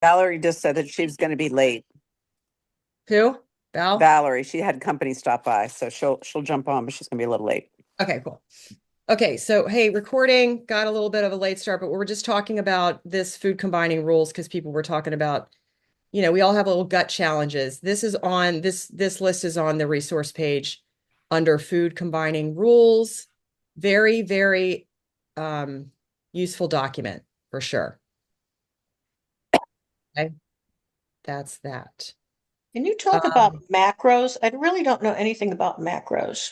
Valerie just said that she was going to be late. Who? Val? Valerie, she had company stop by, so she'll jump on, but she's going to be a little late. Okay, cool. Okay, so hey, recording got a little bit of a late start, but we're just talking about this food combining rules because people were talking about, we all have little gut challenges. This list is on the resource page under food combining rules. Very, very useful document for sure. Okay, that's that. Can you talk about Um, macros? I really don't know anything about macros.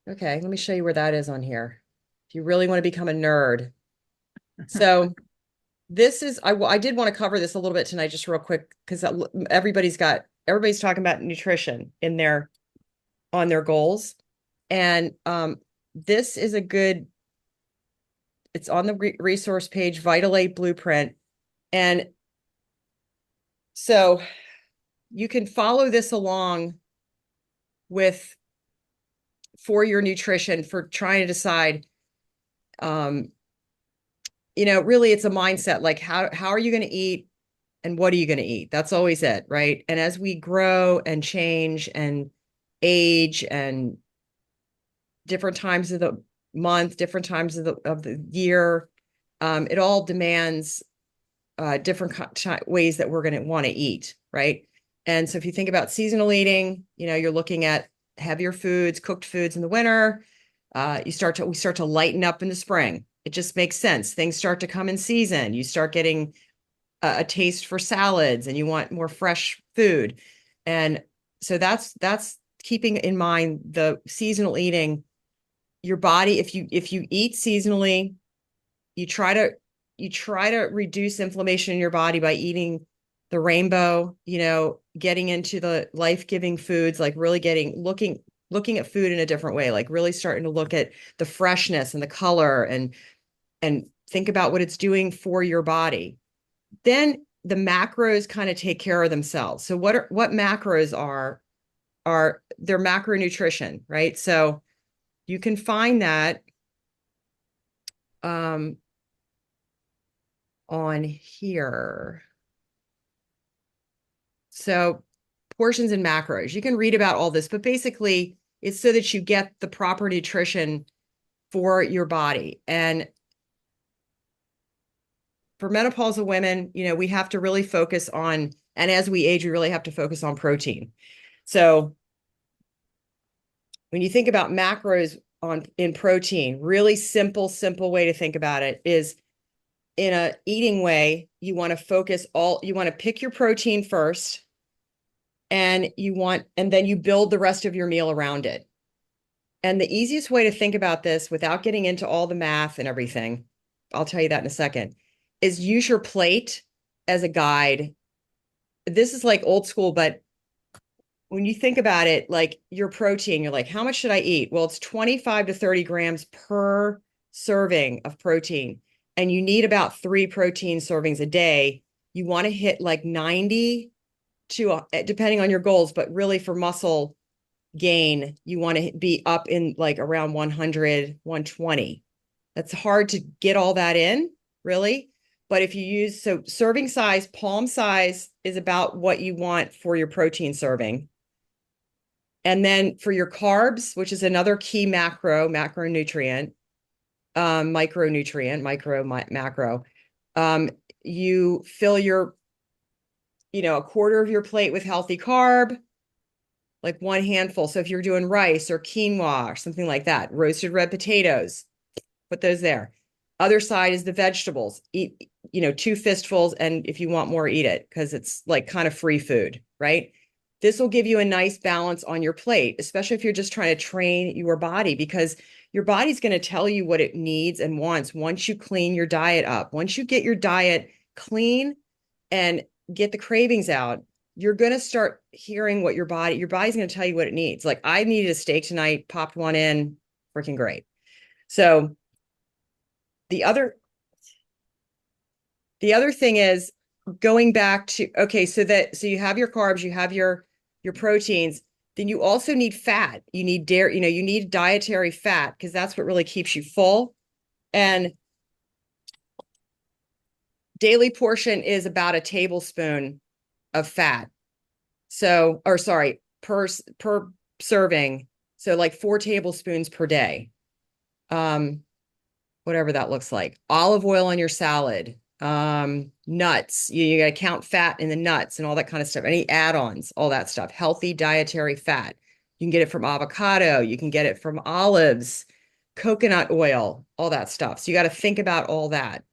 okay, let me show you where that is on here. If you really want to become a nerd. So I did want to cover this a little bit tonight, just real quick, because everybody's talking about nutrition on their goals. And this is it's on the resource page, Vital 8 Blueprint. And so you can follow this along with for your nutrition for trying to decide, really it's a mindset, like how are you going to eat and what are you going to eat? That's always it, right? And as we grow and change and age and different times of the month, different times of the year, it all demands different ways that we're going to want to eat, right? And so if you think about seasonal eating, you're looking at heavier foods, cooked foods in the winter. We start to lighten up in the spring. It just makes sense. Things start to come in season. You start getting a taste for salads and you want more fresh food. And so that's keeping in mind the seasonal eating. Your body, if you eat seasonally, you try to reduce inflammation in your body by eating the rainbow, getting into the life-giving foods, like really looking at food in a different way, like really starting to look at the freshness and the color and think about what it's doing for your body. Then the macros kind of take care of themselves. So what macros are their macronutrition, right? So you can find that on here. So portions and macros. You can read about all this, but basically it's so that you get the proper nutrition for your body. And for menopausal women, we have to really focus on, and as we age, we really have to focus on protein. So when you think about macros in protein, really simple way to think about it is in a eating way, you want to pick your protein first and then you build the rest of your meal around it. And the easiest way to think about this without getting into all the math and everything, I'll tell you that in a second, is use your plate as a guide. This is like old school, but when you think about it, like your protein, you're like, how much should I eat? Well, it's 25 to 30 grams per serving of protein. And you need about 3 protein servings a day. You want to hit like 90 to, depending on your goals, but really for muscle gain, you want to be up in like around 100, 120. That's hard to get all that in, really. But if you so serving size, palm size is about what you want for your protein serving. And then for your carbs, which is another key macronutrient, macro, you fill a quarter of your plate with healthy carb, like 1 handful. So if you're doing rice or quinoa or something like that, roasted red potatoes, put those there. Other side is the vegetables. Eat, 2 fistfuls, and if you want more, eat it because it's like kind of free food, right? This will give you a nice balance on your plate, especially if you're just trying to train your body, because your body's going to tell you what it needs and wants once you clean your diet up. Once you get your diet clean and get the cravings out, you're going to start hearing what your body's going to tell you what it needs. Like, I needed a steak tonight, popped one in, freaking great. So the other thing is going back to, okay, so you have your carbs, you have your proteins, then you also need fat. You need dairy, you need dietary fat because that's what really keeps you full. And daily portion is about a tablespoon of fat. So, or sorry, per serving. So like 4 tablespoons per day. Whatever that looks like. Olive oil on your salad. Nuts. You got to count fat in the nuts and all that kind of stuff. Any add-ons, all that stuff. Healthy dietary fat. You can get it from avocado. You can get it from olives, coconut oil, all that stuff. So you got to think about all that.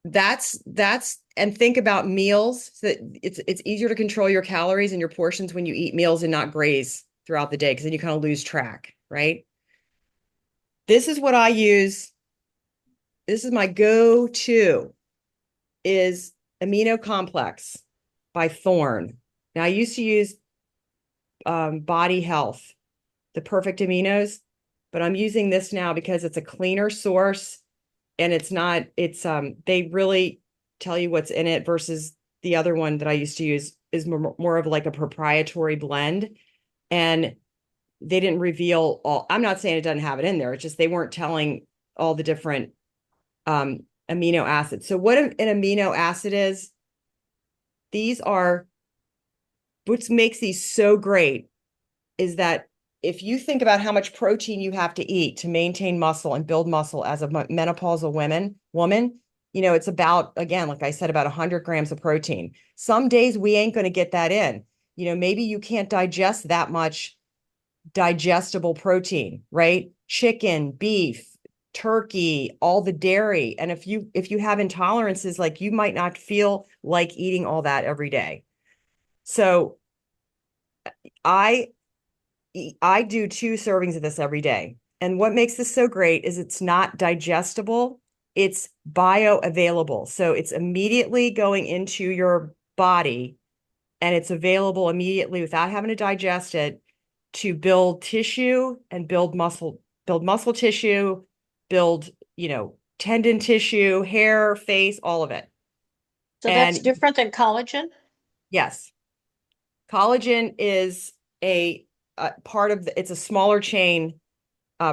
That's and think about meals so that it's easier to control your calories and your portions when you eat meals and not graze throughout the day, because then you kind of lose track, right? This is what I use. This is my go-to is Amino Complex by Thorne. Now I used to use Body Health, the Perfect Aminos, but I'm using this now because it's a cleaner source and they really tell you what's in it versus the other one that I used to use is more of like a proprietary blend. And they didn't reveal all, I'm not saying it doesn't have it in there. It's just, they weren't telling all the different amino acids. So what an amino acid is, what makes these so great is that if you think about how much protein you have to eat to maintain muscle and build muscle as a menopausal woman, it's about, again, like I said, about 100 grams of protein. Some days we ain't going to get that in. Maybe you can't digest that much digestible protein, right? Chicken, beef, turkey, all the dairy. And if you have intolerances, like you might not feel like eating all that every day. So I do 2 servings of this every day. And what makes this so great is it's not digestible. It's bioavailable. So it's immediately going into your body and it's available immediately without having to digest it to build tissue and build muscle tissue, build, tendon tissue, hair, face, all of it. So that's different than collagen? Yes. Collagen is a part of it's a smaller chain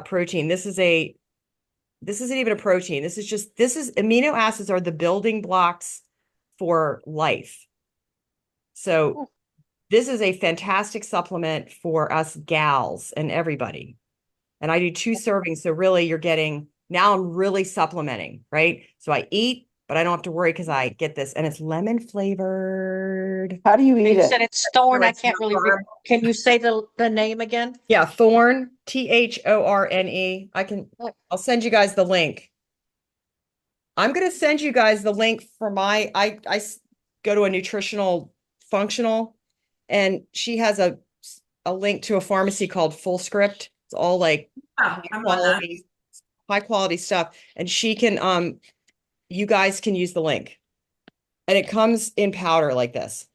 protein. This isn't even a protein. This is amino acids are the building blocks for life. So this is a fantastic supplement for us gals and everybody. And I do 2 servings. So really now I'm really supplementing, right? So I eat, but I don't have to worry because I get this and it's lemon flavored. How do you eat You it? said it's Thorne. I can't really can you say the name again? Yeah, Thorne, THORNE. I'll send you guys the link. I'm going to send you guys the link for I go to a nutritional functional and she has a link to a pharmacy called Fullscript. It's all like high quality stuff. And she can, you guys can use the link and it comes in powder like this.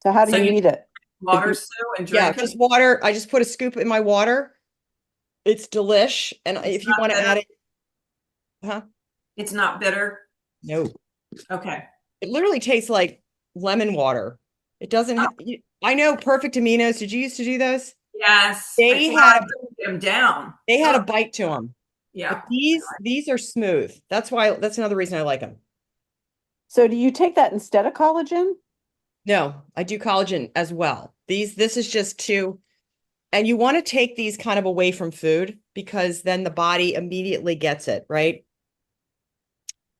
So how do you eat it? Water, Sue, and drink Yeah, it? just water. I just put a scoop in my water. It's delish. And if you want to add it, It's not bitter? no. Okay. It literally tastes like lemon water. It doesn't I know Perfect Aminos. Did you used to do those? Yes. They had them down. They had a bite to them. Yeah. But these are smooth. That's another reason I like them. So do you take that instead of collagen? No, I do collagen as well. This is just 2, and you want to take these kind of away from food because then the body immediately gets it, right?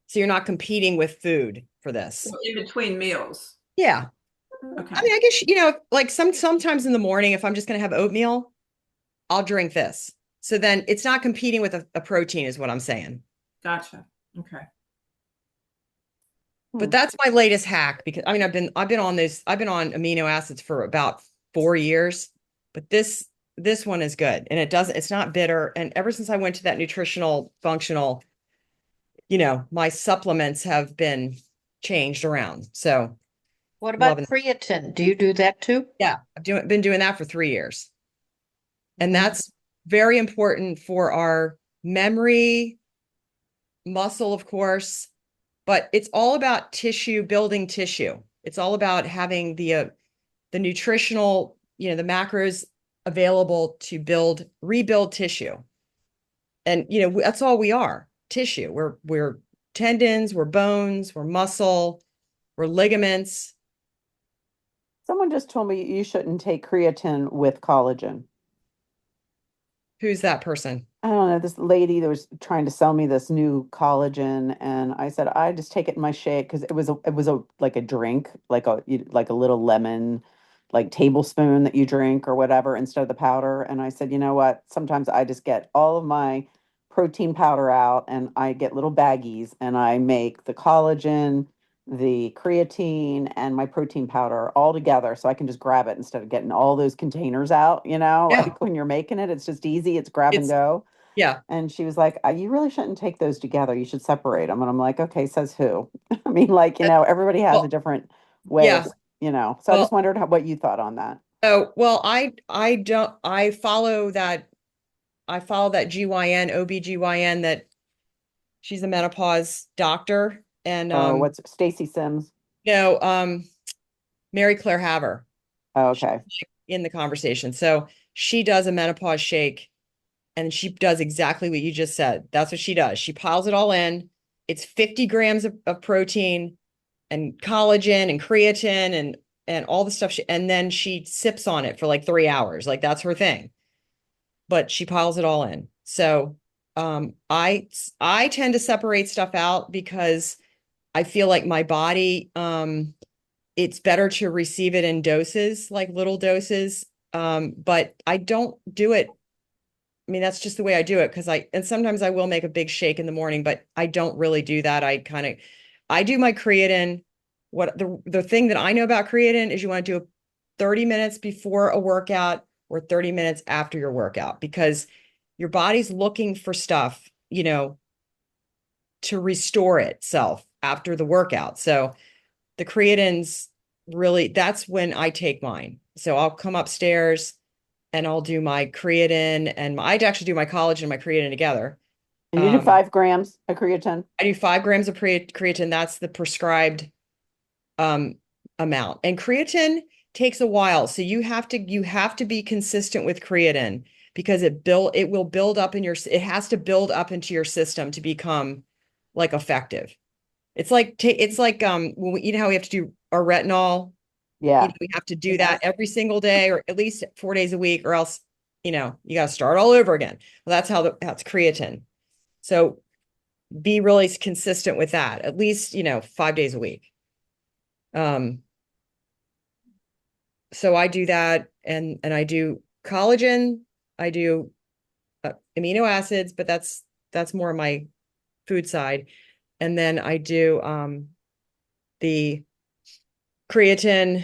So you're not competing with food for this. So in between meals. Yeah. Okay. I mean, I guess, like sometimes in the morning, if I'm just going to have oatmeal, I'll drink this. So then it's not competing with a protein is what I'm saying. Gotcha. Okay. But that's my latest hack because I mean, I've been on amino acids for about 4 years, but this one is good and it's not bitter. And ever since I went to that nutritional functional, my supplements have been changed around. So what about creatine? Do you do that too? Yeah, I've been doing that for 3 years. And that's very important for our memory, muscle, of course, but it's all about building tissue. It's all about having the nutritional, the macros available to rebuild tissue. And, that's all we are, tissue. We're tendons, we're bones, we're muscle, we're ligaments. Someone just told me you shouldn't take creatine with collagen. Who's that person? I don't know, this lady that was trying to sell me this new collagen, and I said I just take it in my shake because it was a like a drink, like a little lemon, like tablespoon that you drink or whatever instead of the powder. And I said, you know what? Sometimes I just get all of my protein powder out and I get little baggies and I make the collagen, the creatine, and my protein powder all together so I can just grab it instead of getting all those containers out, Yeah. like when you're making it, it's just easy, it's grab and It's, go. yeah. And she was like, You really shouldn't take those together. You should separate them." And I'm like, okay, says who? I mean, like, everybody has a Well, different way yeah. so I just Well, wondered what you thought on that. oh, well, I don't, I follow that GYN, OBGYN, that she's a menopause doctor. And, Oh, what's Stacy Sims? no, Mary Claire Haver. Oh, She's okay. in the conversation. So she does a menopause shake and she does exactly what you just said. That's what she does. She piles it all in. It's 50 grams of protein and collagen and creatine and all the stuff. And then she sips on it for like 3 hours. Like that's her thing. But she piles it all in. So I tend to separate stuff out because I feel like my body, it's better to receive it in doses, like little doses. But I don't do it. I mean, that's just the way I do it because and sometimes I will make a big shake in the morning, but I don't really do that. I do my creatine. What the thing that I know about creatine is you want to do it 30 minutes before a workout or 30 minutes after your workout because your body's looking for stuff, to restore itself after the workout. So the creatine's really, that's when I take mine. So I'll come upstairs and I'll do my creatine and I actually do my collagen and my creatine together. And you do 5 grams of creatine? I do 5 grams of creatine. That's the prescribed amount. And creatine takes a while. So you have to be consistent with creatine because it will build up it has to build up into your system to become like effective. It's like when how we have to do our retinol. Yeah. We have to do that every single day or at least 4 days a week, or else, you got to start all over again. Well, that's creatine. So be really consistent with that, at least, 5 days a week. So I do that and I do collagen, I do amino acids, but that's more my food side. And then I do the creatine.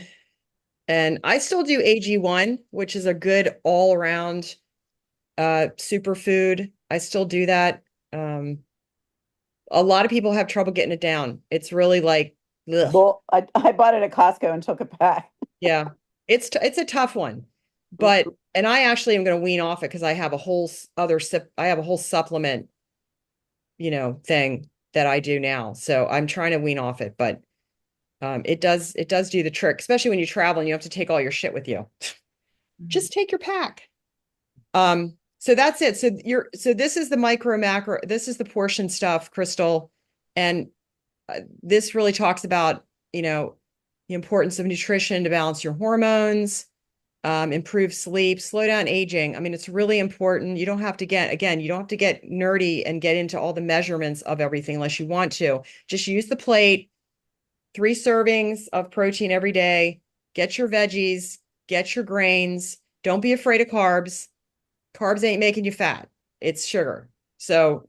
And I still do AG1, which is a good all-around superfood. I still do that. A lot of people have trouble getting it down. It's really like, ugh. Well, I bought it at Costco and took it back. Yeah, it's a tough one. And I actually am going to wean off it because I have a whole supplement, thing that I do now. So I'm trying to wean off it, but it does do the trick, especially when you travel and you have to take all your shit with you. Just take your pack. So that's it. So this is the micro macro, this is the portion stuff, Crystal. And this really talks about, the importance of nutrition to balance your hormones, improve sleep, slow down aging. I mean, it's really important. You don't have to get nerdy and get into all the measurements of everything unless you want to. Just use the plate. 3 servings of protein every day. Get your veggies, get your grains. Don't be afraid of carbs. Carbs ain't making you fat. It's sugar. So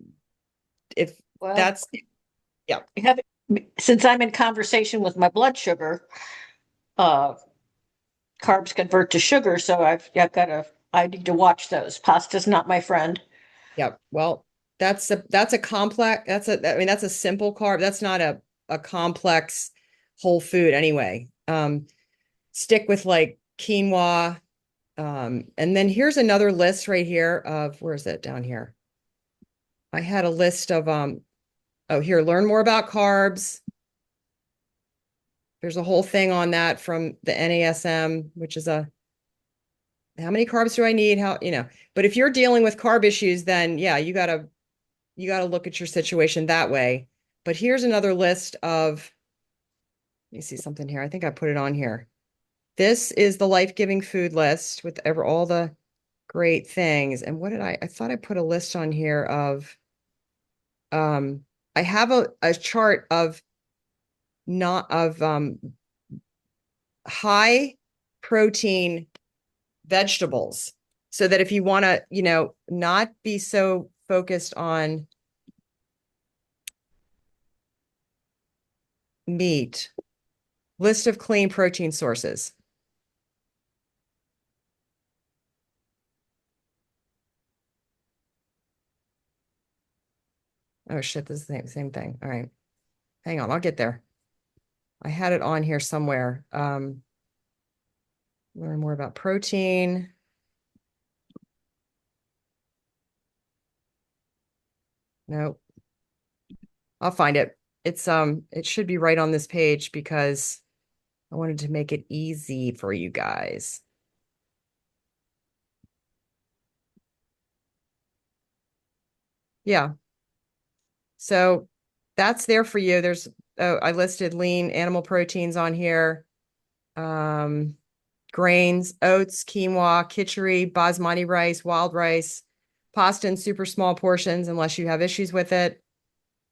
Well, yeah. Since I'm in conversation with my blood sugar, carbs convert to sugar, so I need to watch those. Pasta's not my friend. Yeah. Well, that's a complex, that's a simple carb. That's not a complex whole food anyway. Stick with like quinoa. And then here's another list right here of, where is it down here? I had a list of, here, learn more about carbs. There's a whole thing on that from the NASM, which is a how many carbs do I need? How, but if you're dealing with carb issues, then yeah, you gotta look at your situation that way. But here's another list of, let me see something here. I think I put it on here. This is the life-giving food list with all the great things. And what did I thought I put a list on here of, I have a chart of not of high protein vegetables, so that if you want to, not be so focused on meat, list of clean protein sources. Oh shit, this is the same thing. All right. Hang on, I'll get there. I had it on here somewhere. Learn more about protein. Nope. I'll find it. It should be right on this page because I wanted to make it easy for you guys. Yeah. So that's there for you. There's, I listed lean animal proteins on here. Grains, oats, quinoa, khichdi, basmati rice, wild rice, pasta in super small portions, unless you have issues with it.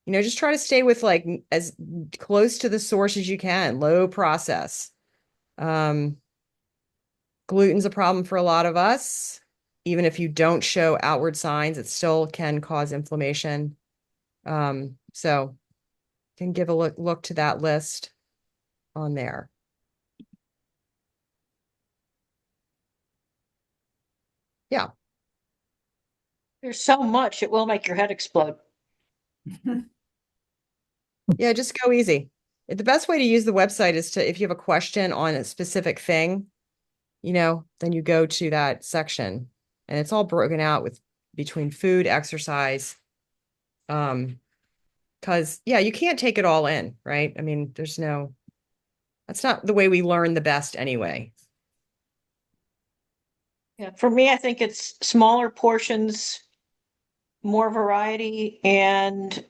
Just try to stay with like as close to the source as you can, low process. Gluten's a problem for a lot of us. Even if you don't show outward signs, it still can cause inflammation. So can give a look to that list on there. Yeah. There's so much, it will make your head explode. Yeah, just go easy. The best way to use the website is to, if you have a question on a specific thing, then you go to that section and it's all broken out with between food, exercise. Because yeah, you can't take it all in, right? I mean, that's not the way we learn the best anyway. Yeah, for me, I think it's smaller portions, more variety, and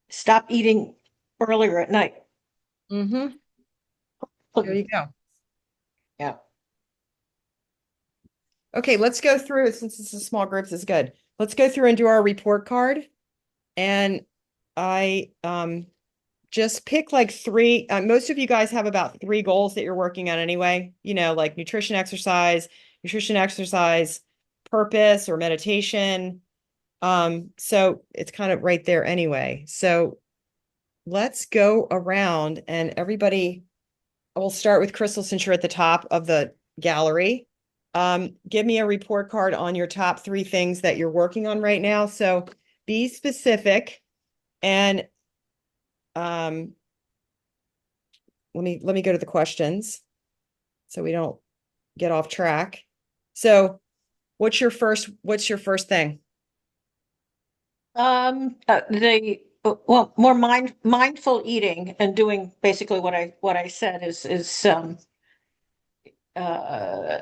stop eating earlier at night. Mm-hmm. There you go. Yeah. Okay, let's go through, since it's a small group, this is good. Let's go through and do our report card. And I just pick like three. Most of you guys have about 3 goals that you're working on anyway, like nutrition, exercise, purpose, or meditation. So it's kind of right there anyway. So let's go around and everybody, we'll start with Crystal since you're at the top of the gallery. Give me a report card on your top 3 things that you're working on right now. So be specific and let me go to the questions so we don't get off track. So what's your first thing? More mindful eating and doing basically what I said is uh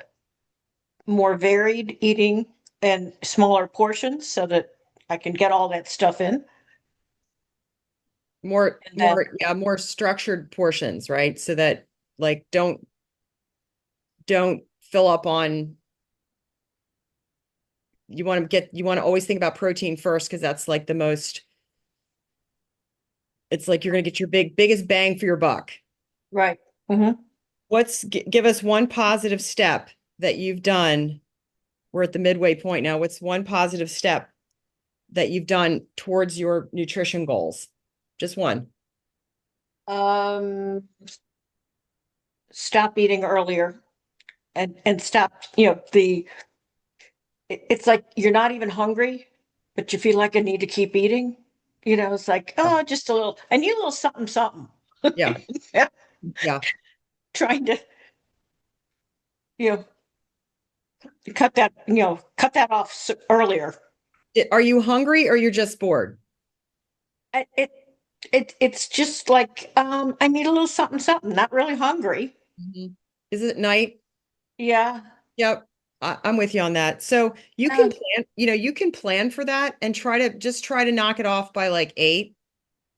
more varied eating and smaller portions so that I can get all that stuff in. More And then, more structured portions, right? So that like don't fill up on, you want to always think about protein first because that's like the most, it's like you're going to get your biggest bang for your buck. right. Mm-hmm. Give us one positive step that you've done. We're at the midway point now. What's one positive step that you've done towards your nutrition goals? Just one. Stop eating earlier and stop, it's like you're not even hungry, but you feel like I need to keep eating. It's like, oh, just I need a little something, something. Yeah. Yeah. Yeah. Trying to, you know, cut that off earlier. Are you hungry or you're just bored? It's just like, I need a little something, something, not really hungry. Is it night? Yeah. Yep. I'm with you on that. So you can plan, you can plan for that and try to knock it off by like 8.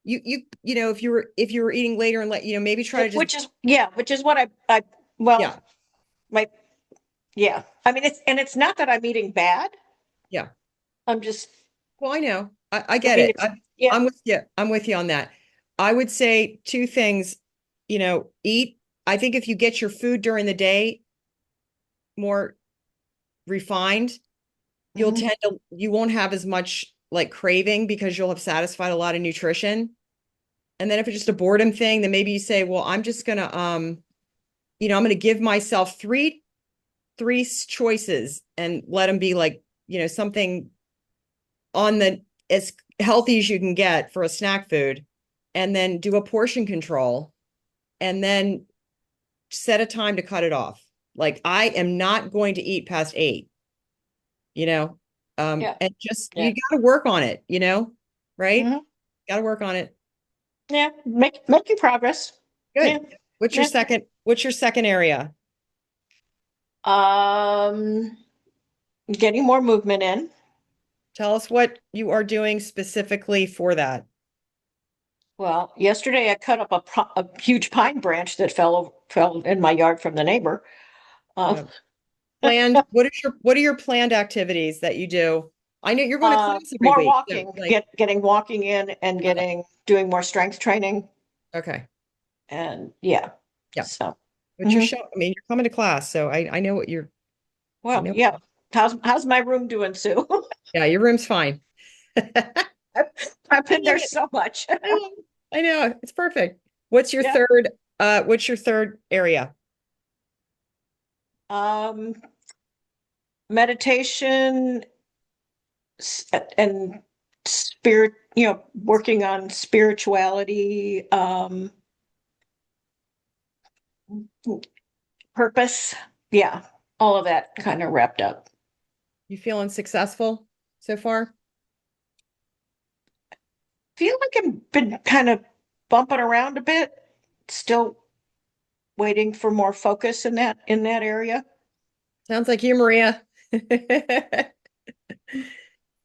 If you were eating later and maybe try to just, Which is what well, yeah, my, yeah. I mean, it's not that I'm eating bad. yeah. I'm just, Well, I know. I I get mean, it. it's, yeah. I'm with you. I'm with you on that. I would say two things, eat. I think if you get your food during the day more refined, Mhm. you won't have as much like craving because you'll have satisfied a lot of nutrition. And then if it's just a boredom thing, then maybe you say, well, I'm just gonna I'm gonna give myself three choices and let them be like, something on the as healthy as you can get for a snack food, and then do a portion control, and then set a time to cut it off. Like I am not going to eat past 8, you know, Yeah. and just Yeah. you got to work on it, right? Mhm. Got to work on it. Yeah. Making progress. Yeah. Good. Yeah. What's your second area? Um, Getting more movement in. Tell us what you are doing specifically for that. Well, yesterday I cut up a huge pine branch that fell in my yard from the neighbor. Uh, what are your planned activities that you do? I know you're going to class every More week. So walking, like, getting walking in and doing more strength training. okay. And yeah, Yeah. so, But mhm. I mean, you're coming to class, so I know I Well, know. yeah. How's my room doing, Sue? Yeah, your room's fine. I've I been love there it. so much. I love it. I know. It's perfect. Yeah. What's your third area? Um, Meditation and spirit, working on spirituality, purpose. Yeah, all of that kind of wrapped up. You feeling successful so far? Feel like I've been kind of bumping around a bit, still waiting for more focus in that area. Sounds like you, Maria.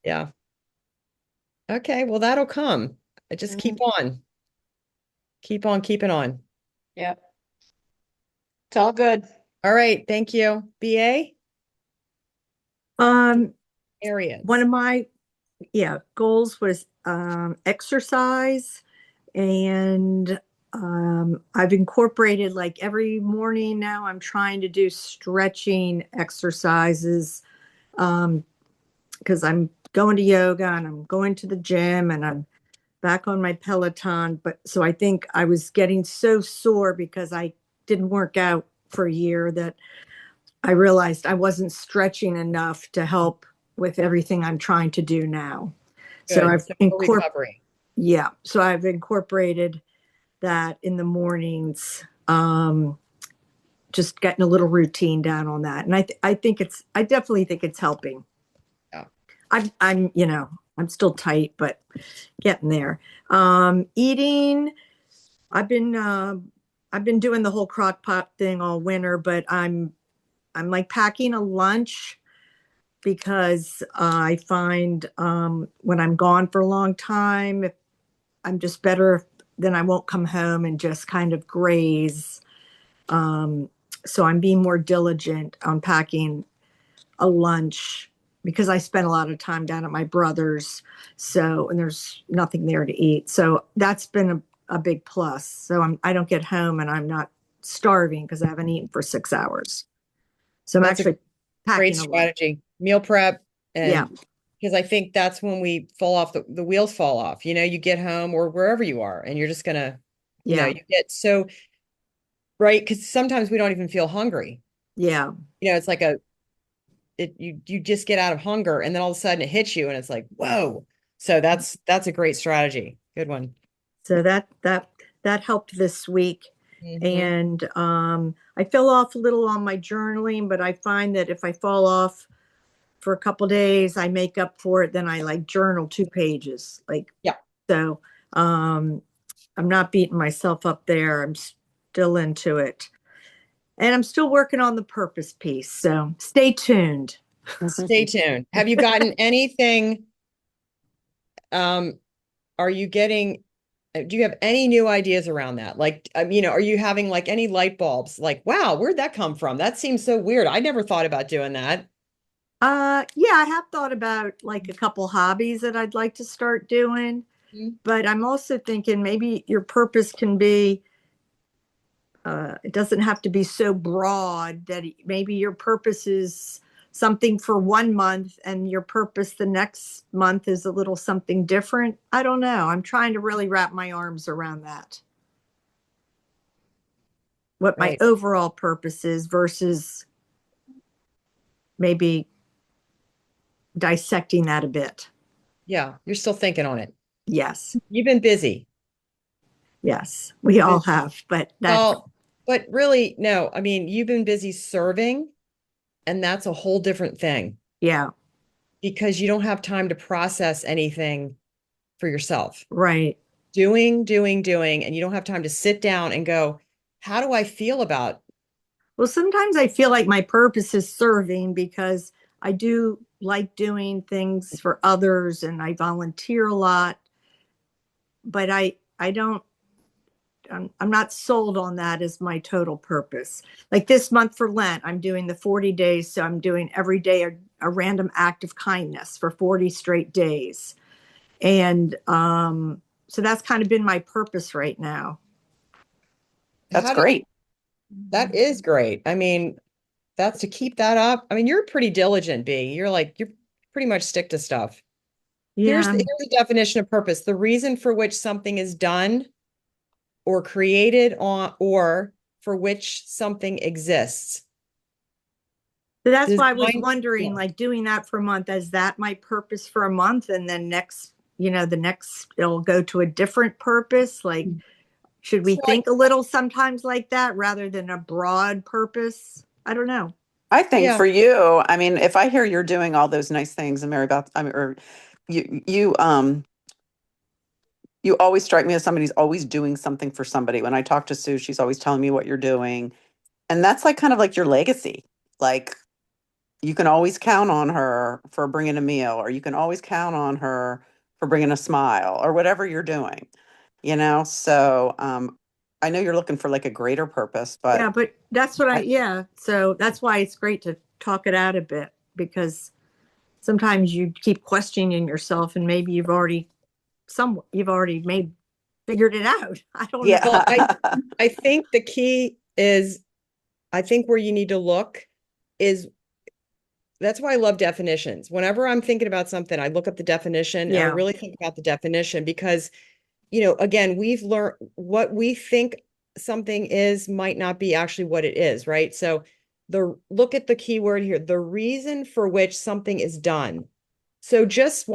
Yeah. Okay, well, that'll come. Just Mhm. keep on keeping on. Yeah, it's all good. All right, thank you. BA One areas. of my goals was exercise, and I've incorporated like every morning now I'm trying to do stretching exercises because I'm going to yoga and I'm going to the gym and I'm back on my Peloton. But so I think I was getting so sore because I didn't work out for a year that I realized I wasn't stretching enough to help with everything I'm trying to do now. So Good. I've So for incorporated, recovery. yeah. So I've incorporated that in the mornings. Just getting a little routine down on that, and I definitely think it's helping. Yeah. I'm still tight, but getting there. Eating, I've been, I've been doing the whole crock pot thing all winter, but I'm like packing a lunch because I find when I'm gone for a long time, if I'm just better, then I won't come home and just kind of graze. So I'm being more diligent on packing a lunch because I spent a lot of time down at my brother's. So, and there's nothing there to eat. So that's been a big plus. So I don't get home and I'm not starving because I haven't eaten for 6 hours. So I'm That's a actually great packing a lunch. strategy. Meal prep Yeah. and because I think that's when we fall off the wheels fall off. You get home or wherever you are and you're just gonna, Yeah. you get so right because sometimes we don't even feel hungry. Yeah. It's like you just get out of hunger and then all of a sudden it hits you and it's like, whoa. So that's a great strategy. Good one. So that helped this week. Mhm. And I fell off a little on my journaling, but I find that if I fall off for a couple days, I make up for it. Then I like journal 2 pages. Like, Yeah. so I'm not beating myself up there. I'm still into it. And I'm still working on the purpose piece. So stay tuned. Stay tuned. Have you gotten anything? Are you getting, do you have any new ideas around that? Like, are you having like any light bulbs? Like, wow, where'd that come from? That seems so weird. I never thought about doing that. Yeah, I have thought about like a couple hobbies that I'd like to start doing, Mhm. but I'm also thinking maybe your purpose can be, it doesn't have to be so broad that maybe your purpose is something for 1 month and your purpose the next month is a little something different. I don't know. I'm trying to really wrap my arms around that. What my Right. overall purpose is versus maybe dissecting that a bit. Yeah, you're still thinking on it. Yes. You've been busy. Yes. We all have, but that's, Well, but really, no, I mean, you've been busy serving, and that's a whole different thing yeah, because you don't have time to process anything for yourself. right. Doing, and you don't have time to sit down and go, how do I feel about? Well, sometimes I feel like my purpose is serving because I do like doing things for others and I volunteer a lot, but I don't, I'm not sold on that as my total purpose. Like this month for Lent, I'm doing the 40 days. So I'm doing every day a random act of kindness for 40 straight days. And so that's kind of been my purpose right now. That's How do, great. that is great. I mean, that's to keep that up. I mean, you're pretty diligent, B. You're pretty much stick to stuff. Here's Yeah. here's the definition of purpose: the reason for which something is done or created on or for which something exists. So that's why I was Design, wondering, yeah. like doing that for a month, is that my purpose for a month? And then next, the next it'll go to a different purpose. Like, should we So think a little sometimes like that rather than a broad purpose? I don't know. I think Yeah. for you, I mean, if I hear you're doing all those nice things, and Mary Beth, I mean, or you always strike me as somebody who's always doing something for somebody. When I talk to Sue, she's always telling me what you're doing. And that's like kind of like your legacy. Like you can always count on her for bringing a meal, or you can always count on her for bringing a smile, or whatever you're doing, So I know you're looking for like a greater purpose, Yeah, but but that's what I, yeah. So that's why it's great to talk it out a bit because sometimes you keep questioning yourself and maybe you've already figured it out. I don't know. Well, yeah. I think the key is, I think where you need to look is, that's why I love definitions. Whenever I'm thinking about something, I look up the definition and I Yeah. really think about the definition because, again, we've learned what we think something is might not be actually what it is, right? So look at the key word here, the reason for which something is done. So just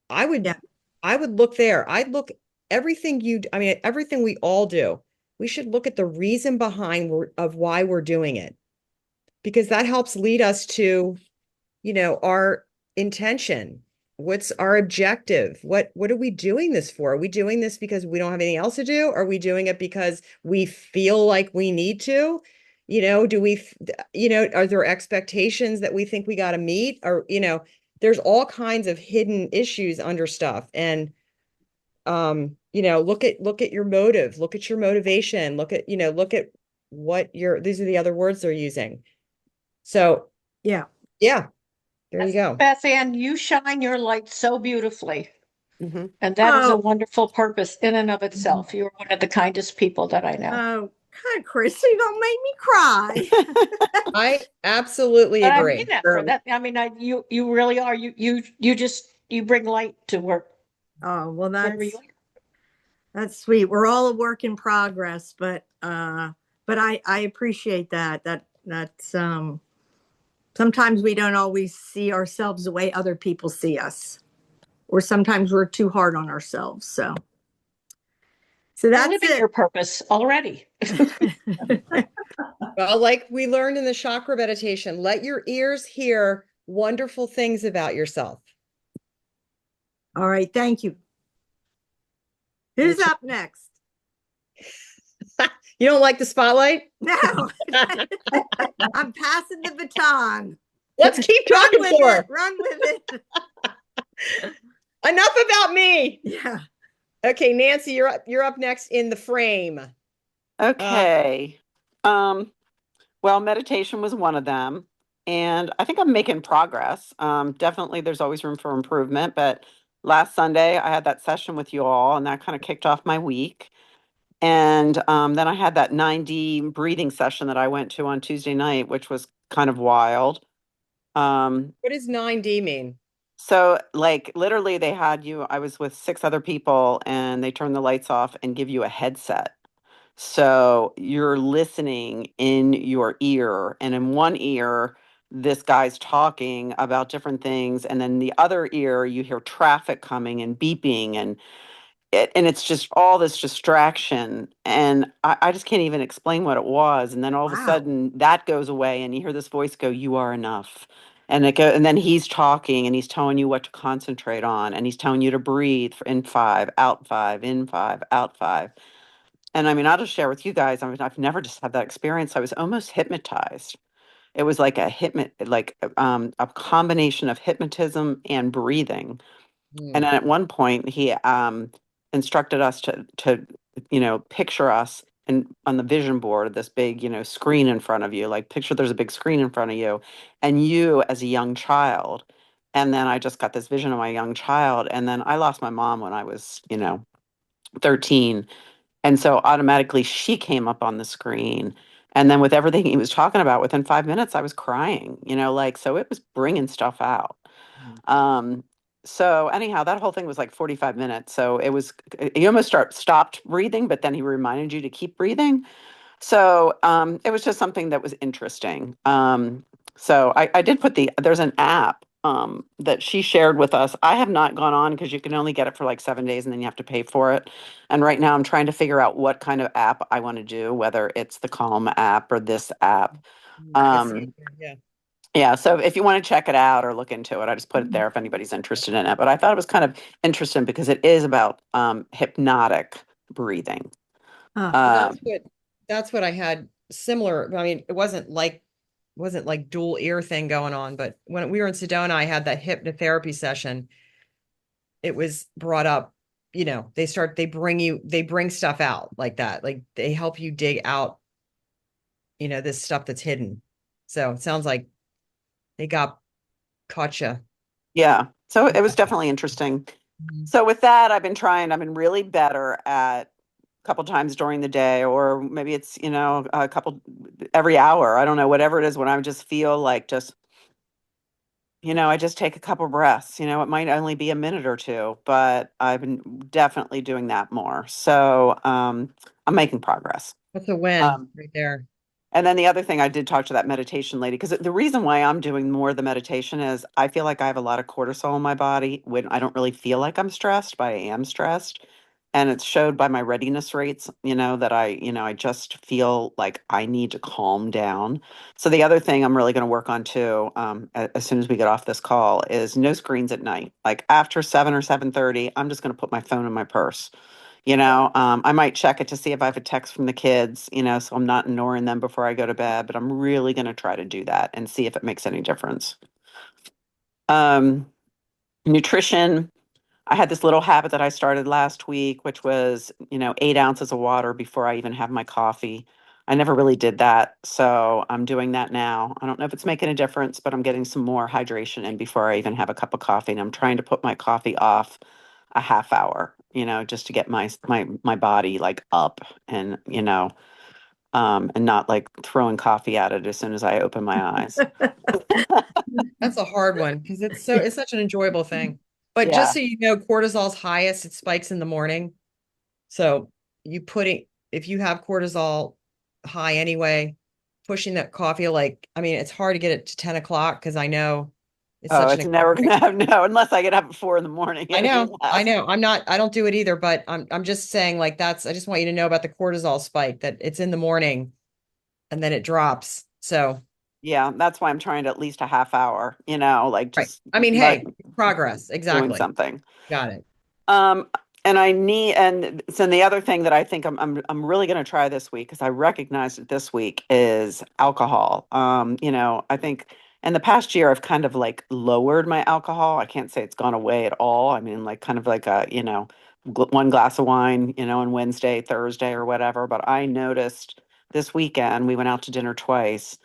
I would, Yeah. I would look there. I'd look everything we all do. We should look at the reason behind of why we're doing it, because that helps lead us to, our intention. What's our objective? What are we doing this for? Are we doing this because we don't have anything else to do? Are we doing it because we feel like we need to? Do we, are there expectations that we think we got to meet? Or, there's all kinds of hidden issues under stuff. And look at your motive, look at your motivation, look at what these are the other words they're using. So Yeah. yeah, there you go. Beth Ann, you shine your light so beautifully. Mhm. And that is a Oh. wonderful purpose in and of itself. You're one of the kindest people that I know. Oh, God, Chris, you're gonna make me cry. I absolutely But I agree. mean that for that. I mean, you really are. You bring light to work Oh, well, wherever you are. that's sweet. We're all a work in progress, but I appreciate that's sometimes we don't always see ourselves the way other people see us, or sometimes we're too hard on ourselves. So You're that's living it. your purpose already. Well, like we learned in the chakra meditation, let your ears hear wonderful things about yourself. All right, thank you. Who's Which- up next? You don't like the spotlight? No, I'm passing the baton. Let's keep Run talking with for it. her. Run with it. Enough about me. Yeah. Okay, Nancy, you're up. You're up next in the frame. Okay. Well, meditation was one of them, and I think I'm making progress. Definitely there's always room for improvement, but last Sunday I had that session with you all, and that kind of kicked off my week. And then I had that 9D breathing session that I went to on Tuesday night, which was kind of wild. Um, What does 9D mean? so like literally they had you, I was with six other people and they turned the lights off and give you a headset. So you're listening in your ear, and in one ear, this guy's talking about different things, and then the other ear, you hear traffic coming and beeping, and it's just all this distraction. And I just can't even explain what it was. And then all of a Wow. sudden, that goes away, and you hear this voice go, "You are enough." And then he's talking, and he's telling you what to concentrate on, and he's telling you to breathe in five, out five, in five, out five. And I mean, I'll just share with you guys. I mean, I've never just had that experience. I was almost hypnotized. It was like a combination of hypnotism and breathing. And Hmm. then at one point, he instructed us to picture us and on the vision board, this big screen in front of you. Like picture there's a big screen in front of you, and you as a young child. And then I just got this vision of my young child, and then I lost my mom when I was 13, and so automatically she came up on the screen. And then with everything he was talking about, within 5 minutes, I was crying, like, so it was bringing stuff out. Um, so anyhow, that whole thing was like 45 minutes. So it was, you almost stopped breathing, but then he reminded you to keep breathing. So it was just something that was interesting. So I did put there's an app that she shared with us. I have not gone on because you can only get it for like 7 days and then you have to pay for it. And right now I'm trying to figure out what kind of app I want to do, whether it's the Calm app or this app. I see it here, yeah. Yeah, so if you want to check it out or look into it, I just put it there if anybody's interested in it. But I thought it was kind of interesting because it is about hypnotic breathing. Ah. Um, That's what I had similar. I mean, it wasn't like dual ear thing going on, but when we were in Sedona, I had that hypnotherapy session. It was brought up, they bring stuff out like that. Like they help you dig out, this stuff that's hidden. So it sounds like they caught you. yeah, so it was definitely interesting. So with that, I've been really better at a couple times during the day, or maybe it's, a couple every hour. I don't know, whatever it is, when I just feel like I just take a couple breaths. It might only be a minute or two, but I've been definitely doing that more. So I'm making progress. That's a win Um, right there. and then the other thing, I did talk to that meditation lady, because the reason why I'm doing more of the meditation is I feel like I have a lot of cortisol in my body when I don't really feel like I'm stressed, but I am stressed. And it's showed by my readiness rates, that I just feel like I need to calm down. So the other thing I'm really going to work on too, as soon as we get off this call, is no screens at night. Like after 7 or 7:30, I'm just going to put my phone in my purse. I might check it to see if I have a text from the kids, so I'm not ignoring them before I go to bed, but I'm really going to try to do that and see if it makes any difference. Um, Nutrition. I had this little habit that I started last week, which was, 8 ounces of water before I even have my coffee. I never really did that. So I'm doing that now. I don't know if it's making a difference, but I'm getting some more hydration in before I even have a cup of coffee. And I'm trying to put my coffee off a half hour, just to get my body like up and, and not like throwing coffee at it as soon as I open my eyes. That's a hard one because it's such an enjoyable thing. But just Yeah. so you know, cortisol's highest, it spikes in the morning. So if you have cortisol high anyway, pushing that coffee, like, I mean, it's hard to get it to 10 o'clock because I know it's Oh, such an it's never exciting. gonna have no, unless I get up at 4 in the morning. I Anything know, I less. know. I don't do it either, but I'm just saying like I just want you to know about the cortisol spike that it's in the morning and then it drops. So, Yeah, that's why I'm trying to at least a half hour, like right. just I mean, like hey, progress. doing Exactly. something. Got it. Um, And I need, and so the other thing that I think I'm really going to try this week, because I recognized it this week, is alcohol. I think in the past year I've kind of like lowered my alcohol. I can't say it's gone away at all. I mean, like kind of like one glass of wine, on Wednesday, Thursday, or whatever. But I noticed this weekend we went out to dinner twice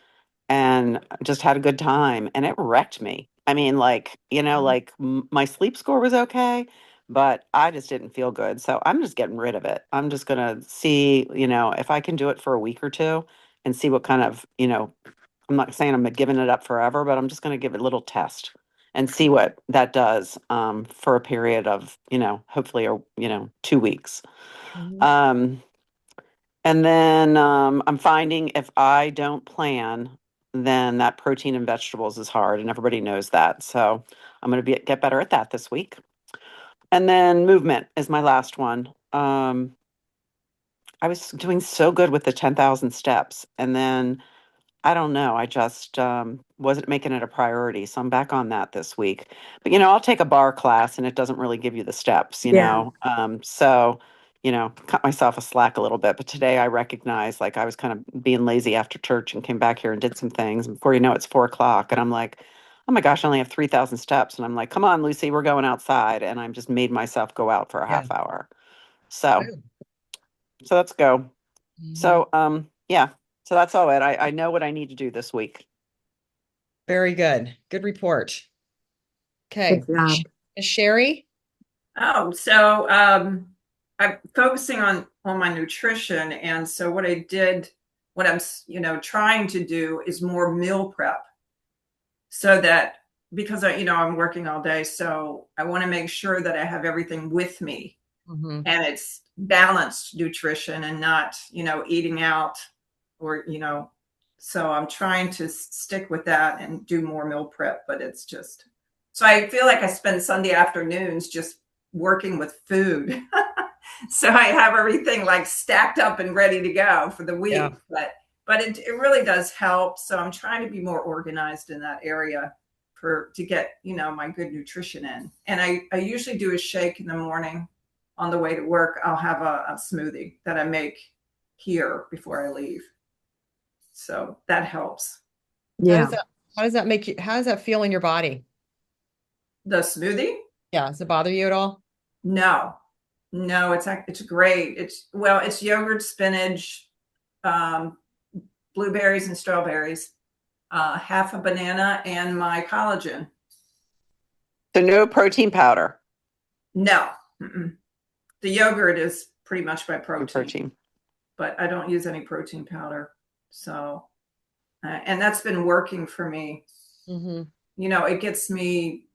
and just had a good time, and it wrecked me. I mean, like, like my sleep score was okay, but I just didn't feel good. So I'm just getting rid of it. I'm just gonna see, if I can do it for a week or two and see what kind of, I'm not saying I'm giving it up forever, but I'm just gonna give it a little test and see what that does for a period of, hopefully, 2 weeks. Mhm. Um, and then I'm finding if I don't plan, then that protein and vegetables is hard, and everybody knows that. So I'm going to get better at that this week. And then movement is my last one. I was doing so good with the 10,000 steps, and then I don't know. I just wasn't making it a priority. So I'm back on that this week. But, I'll take a bar class and it doesn't really give you the steps, Yeah. cut myself a slack a little bit. But today I recognized like I was kind of being lazy after church and came back here and did some things. And before you know it, it's 4 o'clock. And I'm like, oh my gosh, I only have 3,000 steps. And I'm like, come on, Lucy, we're going outside. And I'm just made myself go out for a Yeah. half hour. So, Good. so let's go. Mhm. So, yeah. So that's all it. I know what I need to do this week. Very good. Good report. Okay. Good job. Sherry? Oh, so I'm focusing on my nutrition, and so what I'm trying to do is more meal prep, so that because I'm working all day, so I want to make sure that I have everything with me Mhm. and it's balanced nutrition and not eating out or so I'm trying to stick with that and do more meal prep, but it's just so I feel like I spend Sunday afternoons just working with food. So I have everything like stacked up and ready to go for the week. Yeah. But it really does help. So I'm trying to be more organized in that area to get my good nutrition in. And I usually do a shake in the morning on the way to work. I'll have a smoothie that I make here before I leave. So that helps. Yeah. How does that make you, how does that feel in your body? The smoothie? Yeah. Does it bother you at all? No, it's great. It's yogurt, spinach, blueberries and strawberries, half a banana, and my collagen. So no protein powder. No, the yogurt is pretty much my and protein, but I don't use any protein powder. So, and that's been working for me. Mhm. It gets me.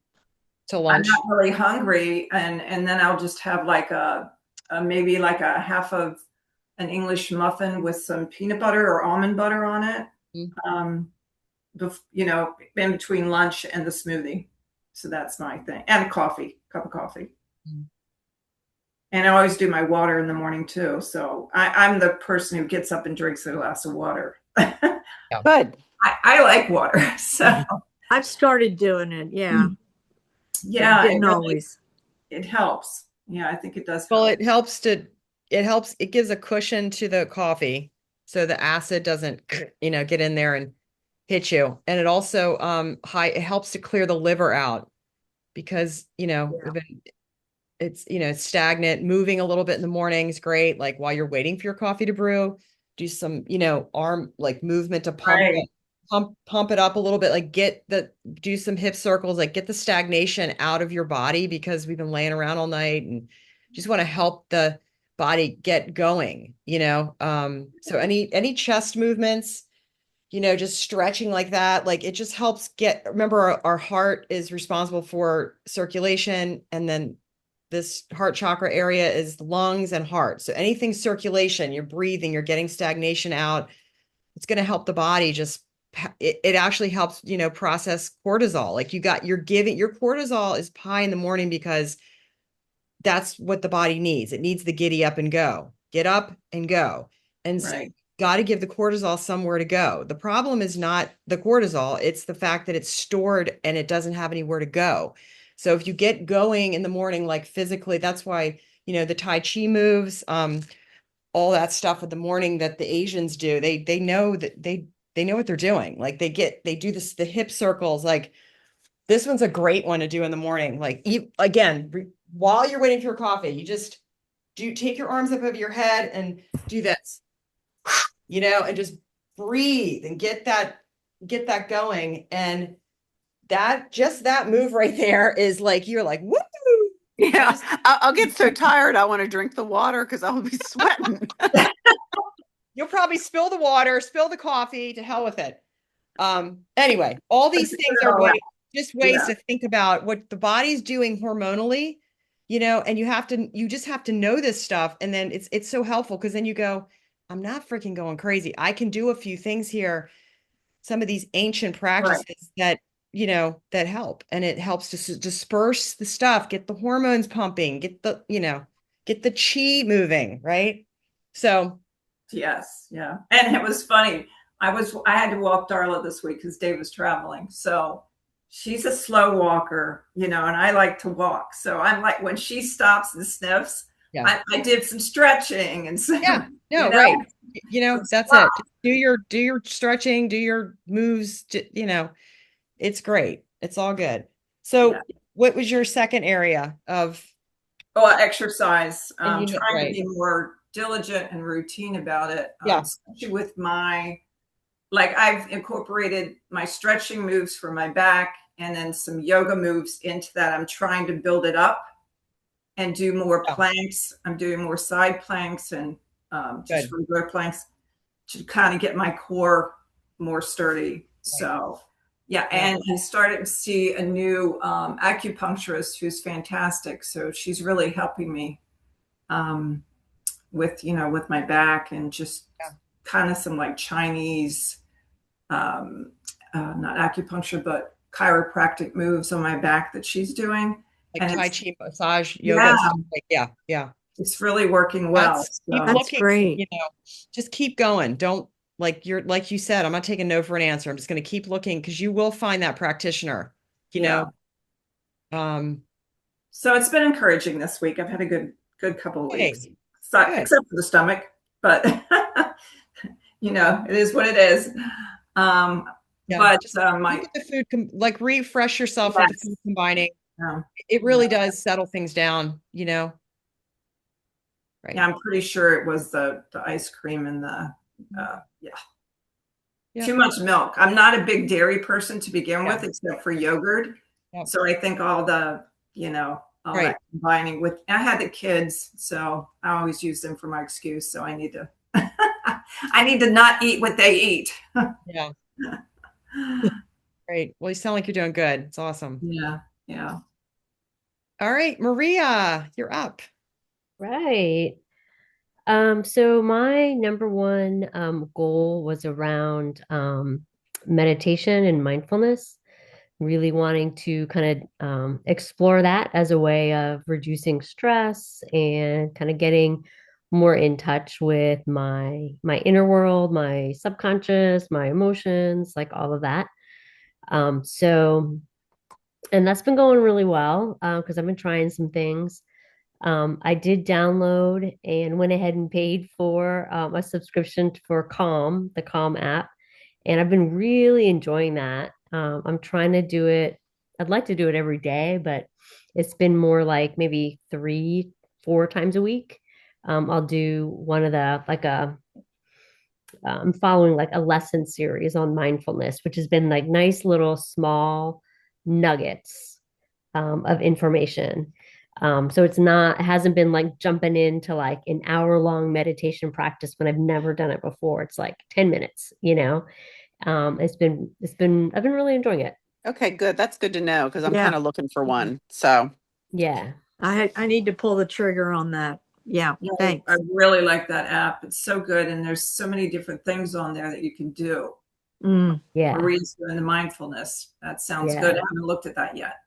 To I'm lunch? not really hungry, and then I'll just have like maybe like a half of an English muffin with some peanut butter or almond butter on it. Mhm. In between lunch and the smoothie. So that's my thing. And cup of coffee. Mhm. And I always do my water in the morning too. So I'm the person who gets up and drinks a glass of water. Good. I like water. So I've started doing it. Yeah. yeah, Didn't always. it helps. Yeah, I think it does Well, help. it gives a cushion to the coffee so the acid doesn't, get in there and hit you. And it also it helps to clear the liver out because, it's stagnant. Moving a little bit in the morning is great. Like while you're waiting for your coffee to brew, do some, arm like movement to Right. pump it up a little bit, like do some hip circles, like get the stagnation out of your body because we've been laying around all night and just want to help the body get going, so any chest movements, just stretching like that, like it just helps remember our heart is responsible for circulation, and then this heart chakra area is lungs and heart. So anything circulation, you're breathing, you're getting stagnation out, it's going to help the body it actually helps, process cortisol. Like your cortisol is high in the morning because that's what the body needs. It needs the giddy up and go, get up and go. And so Right. got to give the cortisol somewhere to go. The problem is not the cortisol. It's the fact that it's stored and it doesn't have anywhere to go. So if you get going in the morning, like physically, that's why the Tai Chi moves, all that stuff in the morning that the Asians do. They know that they know what they're doing. Like they do this, the hip circles. Like this one's a great one to do in the morning. Like while you're waiting for your coffee, you just take your arms up over your head and do this, and just breathe and get that going. And that move right there is like, you're like, woo! Yeah, I'll get so tired. I want to drink the water because I'll be sweating. You'll probably spill the water, spill the coffee, to hell with it. Anyway, all these things are ways to think about what the body's doing hormonally, and you just have to know this stuff. And then it's so helpful because then you go, I'm not freaking going crazy. I can do a few things here. Some of these ancient practices that help, and it helps to disperse the stuff, get the hormones pumping, get the chi moving, right? So Yes, yeah. And it was funny. I had to walk Darla this week because Dave was traveling. So she's a slow walker, and I like to walk. So I'm like, when she stops and sniffs, I did some stretching and so right. That's it. Do your stretching, do your moves, it's great. It's all good. So what was your second area of exercise? Trying to be more diligent and routine about it. Especially with I've incorporated my stretching moves for my back and then some yoga moves into that. I'm trying to build it up and do more planks. I'm doing more side planks and just regular planks to kind of get my core more sturdy. Right. So and I started to see a new acupuncturist who's fantastic. So she's really helping me with my back and just kind of some like Chinese, not acupuncture, but chiropractic moves on my back that she's doing. Like Tai Chi, massage, yoga. Yeah. It's really working well. That's great. Just keep going. Don't like you said, I'm not taking no for an answer. I'm just going to keep looking because you will find that practitioner, know. So it's been encouraging this week. I've had a good couple of weeks, except for the stomach, but it is what it is. But just look at the food, refresh yourself with the food combining. It really does settle things down, Right. Yeah, I'm pretty sure it was the ice cream and the too much milk. I'm not a big dairy person to begin with, except for yogurt. Yep. So I think all the that combining with, I had the kids, so I always use them for my excuse. So I need to not eat what they eat. Yeah. Great. Well, you sound like you're doing good. It's awesome. Yeah. All right, Maria, you're up. Right. So my number one goal was around meditation and mindfulness, really wanting to kind of explore that as a way of reducing stress and kind of getting more in touch with my inner world, my subconscious, my emotions, like all of that. And that's been going really well because I've been trying some things. I did download and went ahead and paid for a subscription for Calm, the Calm app. And I've been really enjoying that. I'm trying to do it. I'd like to do it every day, but it's been more like maybe 3-4 times a week. I'll do one of I'm following like a lesson series on mindfulness, which has been like nice little small nuggets of information. So it hasn't been like jumping into like an hour-long meditation practice when I've never done it before. It's like 10 minutes, I've been really enjoying it. Okay, good. That's good to know because I'm kind of looking for one. So yeah, I need to pull the trigger on that. Yeah, thanks. I really like that app. It's so good, and there's so many different things on there that you can do. Yeah, Maria's doing the mindfulness. That sounds good. I haven't looked at that yet.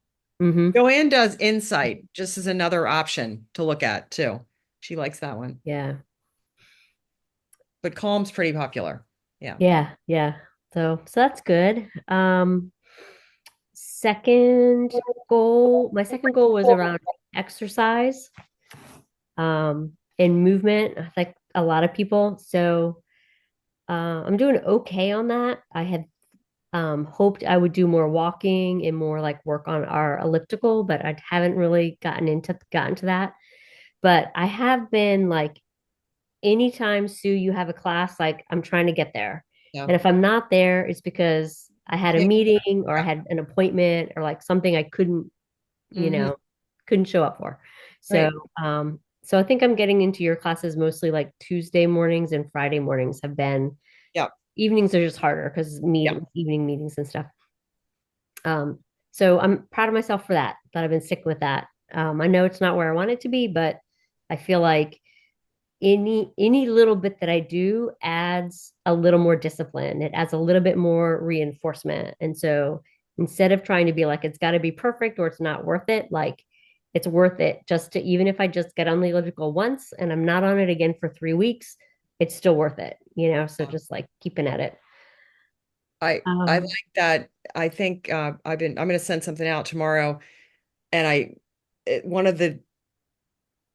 Mm-hmm. Joanne does Insight just as another option to look at too. She likes that one. Yeah. But Calm's pretty popular. Yeah. Yeah. So that's good. My second goal was around exercise. and movement, like a lot of people. So I'm doing okay on that. I had hoped I would do more walking and more like work on our elliptical, but I haven't really gotten to that. But I have been like, anytime, Sue, you have a class, like I'm trying to get there. Yeah. And if I'm not there, it's because I had a Yeah. meeting or I had an appointment or like something I couldn't, you Mhm. know, couldn't show up for. Right. So I think I'm getting into your classes mostly like Tuesday mornings and Friday mornings have been. Yeah. Evenings are just harder because Yeah. evening meetings and stuff. So I'm proud of myself for that I've been sticking with that. I know it's not where I want it to be, but I feel like any little bit that I do adds a little more discipline. It adds a little bit more reinforcement. And so instead of trying to be like it's got to be perfect or it's not worth it, like it's worth it just to, even if I just get on the elliptical once and I'm not on it again for 3 weeks, it's still worth it, you know? So Yeah. just like keeping at it. I like that. I think I'm going to send something out tomorrow, and one of the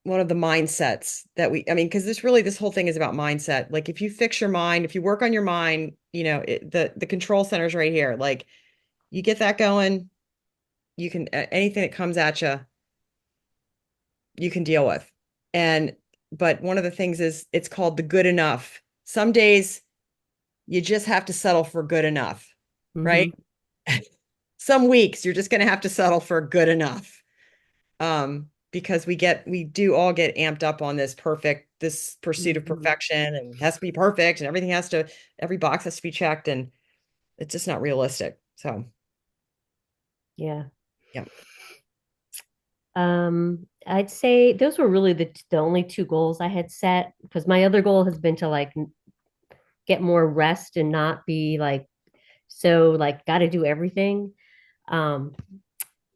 mindsets that I mean, because this whole thing is about mindset. Like if you fix your mind, if you work on your mind, the control center's right here. Like you get that going, you can anything that comes at you, you can deal with. But one of the things is it's called the good enough. Some days you just have to settle for good enough, right? Mhm. Some weeks you're just going to have to settle for good enough. Because we do all get amped up on this pursuit of Mhm. perfection, and it has to be perfect and every box has to be checked, and it's just not realistic. So, Yeah. yeah. I'd say those were really the only two goals I had set because my other goal has been to like get more rest and not be like so like got to do everything. Um,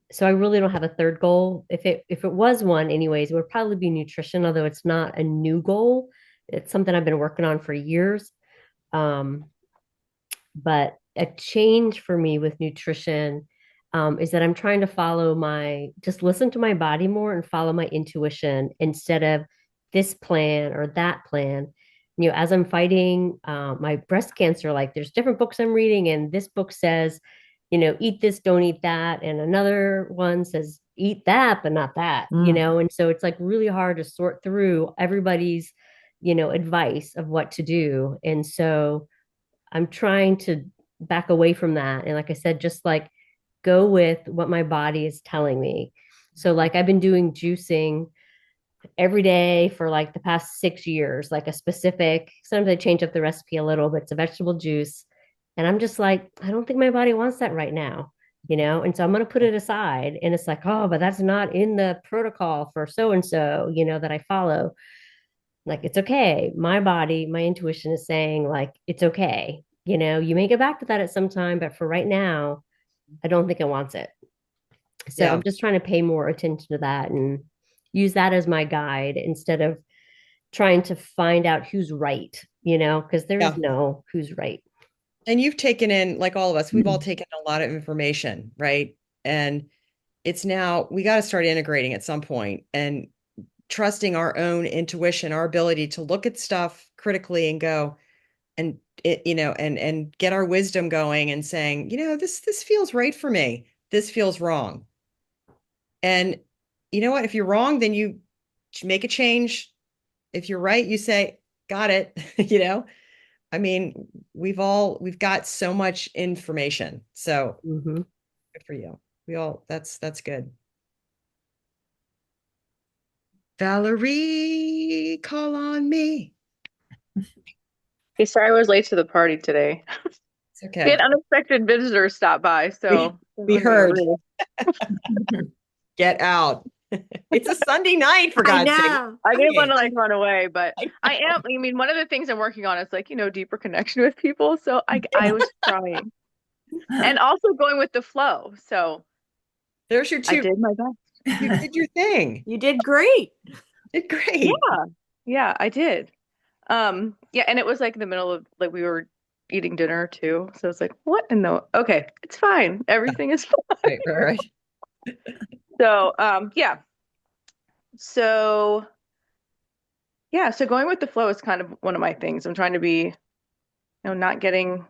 so I really don't have a third goal. If it was one anyways, it would probably be nutrition, although it's not a new goal. It's something I've been working on for years. Um, but a change for me with nutrition is that I'm trying to just listen to my body more and follow my intuition instead of this plan or that plan. You know, as I'm fighting my breast cancer, like there's different books I'm reading, and this book says, eat this, don't eat that. And another one says, eat that, but not that, And so it's like really hard to sort through everybody's, advice of what to do. And so, I'm trying to back away from that. And like I said, just like go with what my body is telling me. So, like, I've been doing juicing every day for like the past 6 years, like a specific, sometimes I change up the recipe a little, but it's a vegetable juice. And I'm just like, I don't think my body wants that right now, And so I'm going to put it aside. And it's like, oh, but that's not in the protocol for so and so, that I follow. Like, it's okay. My body, my intuition is saying, like, it's okay. You may get back to that at some time, but for right now, I don't think it wants it. So Yeah. I'm just trying to pay more attention to that and use that as my guide instead of trying to find out who's right, because there is Yeah. no who's right. And you've taken in, like all of us, we've all taken a lot of information, right? And it's now we got to start integrating at some point and trusting our own intuition, our ability to look at stuff critically and go and and get our wisdom going and saying, this feels right for me. This feels wrong. And you know what? If you're wrong, then you make a change. If you're right, you say, got it. I mean, we've got so much information. So Mm-hmm. good for you. That's good. Valerie, call on me. Hey, sorry I was late to the party today. It's We okay. had unexpected visitors stop by, so We heard. Get out. It's a Sunday night, for I God's sake. know. I didn't want to like run away, but I mean, one of the things I'm working on is like, deeper connection with people. So I was trying and also going with the flow. So There's your I two. did my best. You did your thing. You did great. Did great. Yeah, I did. Yeah, and it was like in the middle of like we were eating dinner too. So it's like, what in the okay, it's fine. Everything is fine. Right. So yeah. So Yeah, so going with the flow is kind of one of my things. I'm trying to be, not getting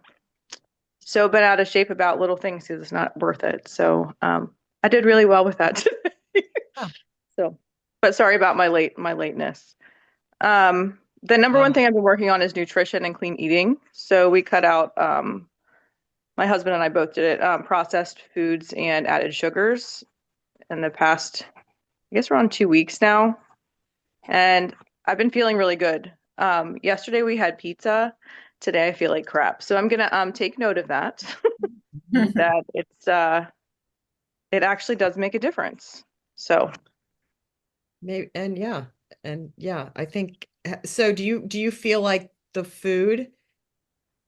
so bent out of shape about little things because it's not worth it. So I did really well with that today. Yeah. So, but sorry about my lateness. The number one thing I've been working on is nutrition and clean eating. So we cut out, my husband and I both did it, processed foods and added sugars in the past, I guess around 2 weeks now. And I've been feeling really good. Yesterday we had pizza. Today I feel like crap. So I'm gonna take note of that. That it actually does make a difference. So Maybe, and yeah, I think so. Do you feel like the food,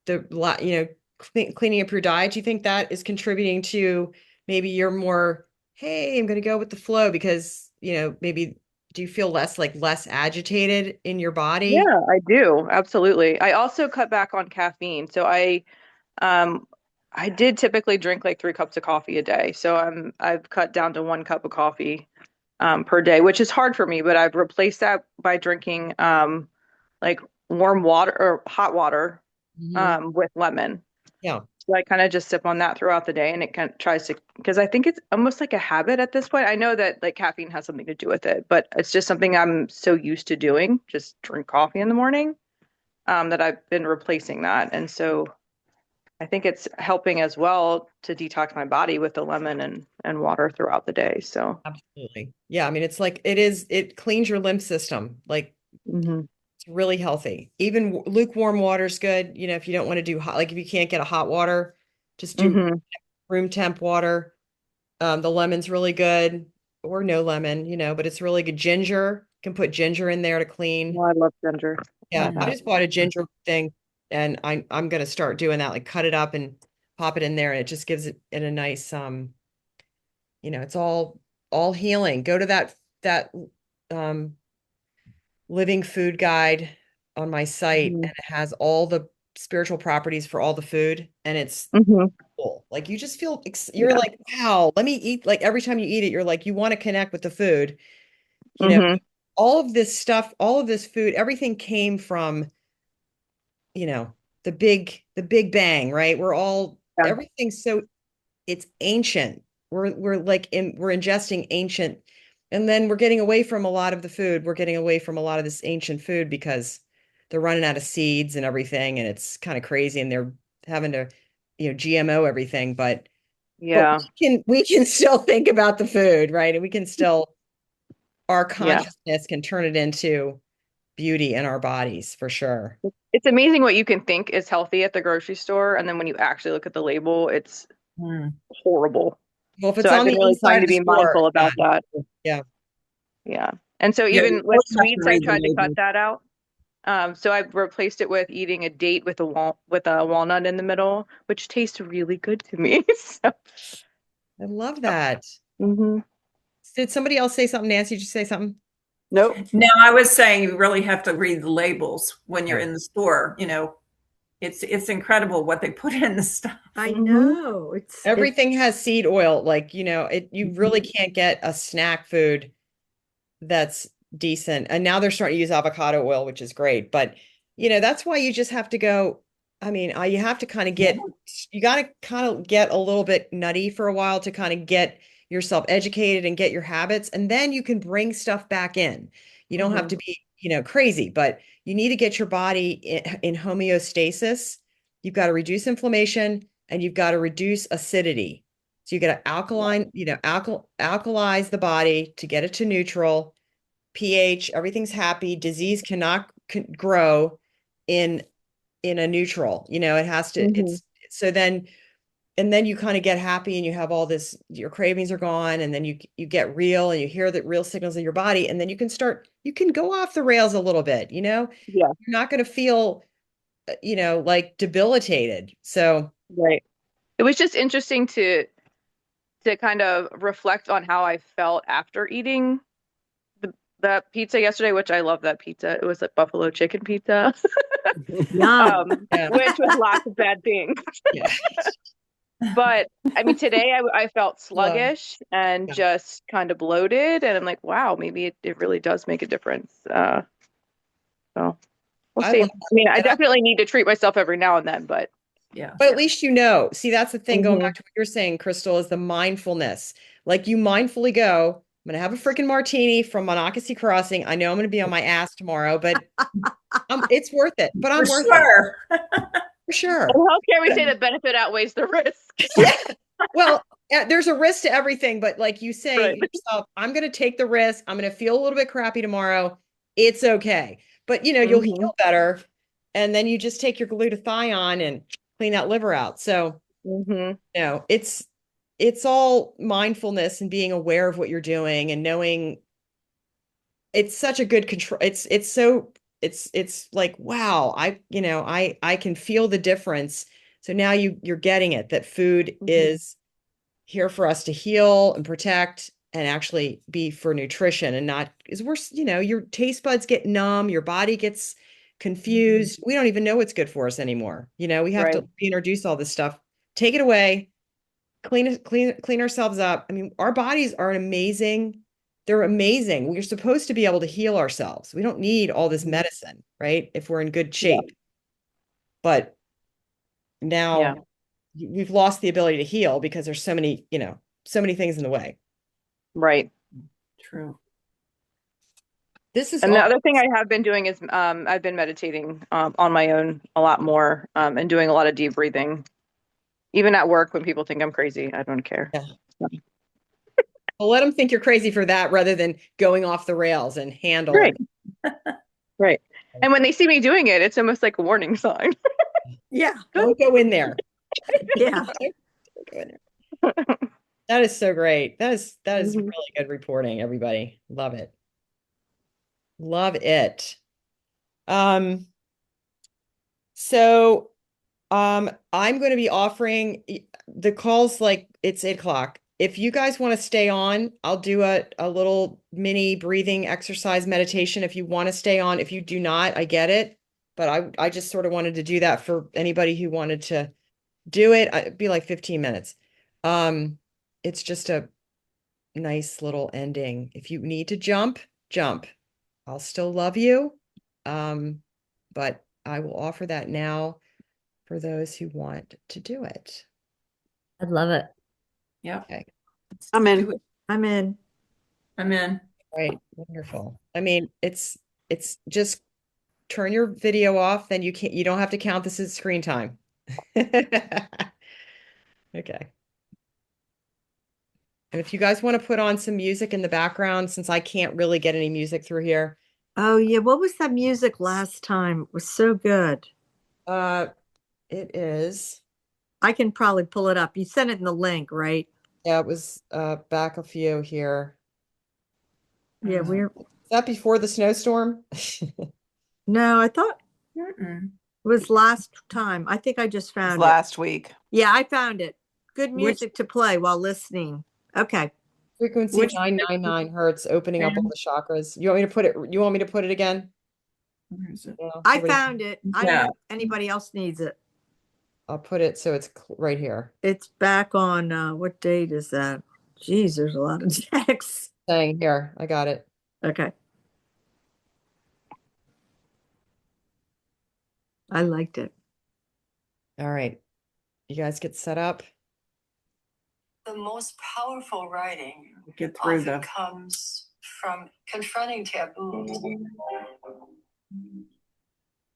cleaning up your diet, do you think that is contributing to maybe you're more, hey, I'm going to go with the flow because, maybe do you feel less agitated in your body? yeah, I do. Absolutely. I also cut back on caffeine. So um I did typically drink like 3 cups of coffee a day. So I've cut down to 1 cup of coffee per day, which is hard for me, but I've replaced that by drinking like warm water or hot water with lemon. Yeah. So I kind of just sip on that throughout the day, and it kind of tries to, because I think it's almost like a habit at this point. I know that like caffeine has something to do with it, but it's just something I'm so used to doing, just drink coffee in the morning, that I've been replacing that. And so I think it's helping as well to detox my body with the lemon and water throughout the day. So Absolutely. Yeah. I mean, it cleans your lymph system. Like mhm. it's really healthy. Even lukewarm water is good. If you don't want to do hot, like if you can't get a hot water, just do Mhm. room temp water. The lemon's really good, or no lemon, but it's really good. Ginger, can put ginger in there to clean. Oh, I love ginger. Yeah, I Mhm. just bought a ginger thing, and I'm gonna start doing that. Like cut it up and pop it in there, and it just gives it a nice it's all healing. Go to that um living food guide on my site, Mhm. and it has all the spiritual properties for all the food, and it's Mhm. cool. Like you just feel you're Yeah. like, wow, let me eat. Like every time you eat it, you're like, you want to connect with the food. You know, Mhm. all of this stuff, all of this food, everything came from, the big bang, right? Yeah. Everything's so it's ancient. We're ingesting ancient, and then we're getting away from a lot of the food. We're getting away from a lot of this ancient food because they're running out of seeds and everything, and it's kind of crazy, and they're having to, GMO everything, but Yeah. we can still think about the food, right? And we can still our Yeah. consciousness can turn it into beauty in our bodies for sure. It's amazing what you can think is healthy at the grocery store, and then when you actually look at the label, it's Mm. horrible. Well, if So it's I've on been the really inside trying of to the be store, mindful it's about not. that. Yeah. Yeah. And so Yeah, even you with always have to sweets, I read the tried to cut label. that out. So I've replaced it with eating a date with a walnut in the middle, which tastes really good to me. So, I love that. mhm. Did somebody else say something? Nancy, did you say something? Nope. No, I was saying you really have to read the labels when you're Yeah. in the store. It's incredible what they put in the stuff. I Mhm. know. It's Everything has seed oil. Like, you really can't get a snack food that's decent. And now they're starting to use avocado oil, which is great. But, that's why you just have to go. I mean, you have to you got to kind of get a little bit nutty for a while to kind of get yourself educated and get your habits. And then you can bring stuff back in. You don't have to be, crazy, but you need to get your body in homeostasis. You've got to reduce inflammation and you've got to reduce acidity. So you got to alkalize the body to get it to neutral, pH, everything's happy. Disease cannot grow in a neutral. It has to, Mhm. it's so then and then you kind of get happy and you have all this, your cravings are gone, and then you get real and you hear the real signals in your body, and then you can go off the rails a little bit, Yeah. you're not going to feel like debilitated. So Right. It was just interesting to kind of reflect on how I felt after eating that pizza yesterday, which I love that pizza. It was like buffalo chicken pizza, yum. yeah. which was lots of bad things. Yeah. But I mean, today I felt Love. sluggish and Yeah. just kind of bloated, and I'm like, wow, maybe it really does make a difference. So we'll I see. love I mean, I And I- definitely need to treat myself every now and then, but Yeah. But at least you know. See, that's the thing, going Mhm. back to what you're saying, Crystal, is the mindfulness. Like you mindfully go, I'm gonna have a freaking martini from Monocacy Crossing. I know I'm gonna be on my ass tomorrow, but it's worth it. But I'm For worth it sure. for sure. in healthcare, we say the benefit outweighs the risk. Yeah. Well, there's a risk to everything, but like you say Right. yourself, I'm going to take the risk. I'm going to feel a little bit crappy tomorrow. It's okay. But you know, you'll Mhm. heal better. And then you just take your glutathione and clean that liver out. So, Mhm. you know, it's all mindfulness and being aware of what you're doing and knowing it's such a good control. It's like, wow, I can feel the difference. So now you're getting it that food Mhm. is here for us to heal and protect and actually be for nutrition and not is we're your taste buds get numb, your body gets confused. We don't even know what's good for us anymore. We have Right. to introduce all this stuff, take it away, clean ourselves up. I mean, our bodies are they're amazing. We're supposed to be able to heal ourselves. We don't need all this medicine, right? If we're in good shape. But now Yeah. we've lost the ability to heal because there's so many things in the way. Right. True. This is And the all other thing I have been doing is I've been meditating on my own a lot more and doing a lot of deep breathing. Even at work when people think I'm crazy, I don't care. Yeah. Well, let them think you're crazy for that rather than going off the rails and handle Right. it. Right. And when they see me doing it, it's almost like a warning sign. Yeah. Don't go in there. Yeah. Don't go in there. That is so great. That is Mhm. really good reporting, everybody. Love it. Love it. Um, so I'm going to be offering the calls like it's 8 o'clock. If you guys want to stay on, I'll do a little mini breathing exercise meditation if you want to stay on. If you do not, I get it. But I just sort of wanted to do that for anybody who wanted to do it. It'd be like 15 minutes. It's just a nice little ending. If you need to jump, jump. I'll still love you. But I will offer that now for those who want to do it. I'd love it. Yeah. Okay. I'm in. Do it. I'm in. I'm in. Right. Wonderful. I mean, it's just turn your video off, then you don't have to count this as screen time. Okay. And if you guys want to put on some music in the background, since I can't really get any music through here, Oh yeah. What was that music last time? It was so good. uh, it is, I can probably pull it up. You sent it in the link, right? yeah, it was back a few here. Yeah, Mm. Is that before the snowstorm? no, I thought Mm-mm. it was last time. I think I just It was found it. last week. Yeah, I found it. Good Which- music to play while listening. Okay. Frequency Which- 999 hertz, opening up all the chakras. You want me to put it again? Where is it? No, I nobody- found it. I don't Yeah. know if anybody else needs it. I'll put it so it's right here. It's back on what date is that? Geez, there's a lot of texts. Saying here, I got it. Okay. I liked it. All right. You guys get set up. The most powerful writing Get through often the. comes from confronting taboos.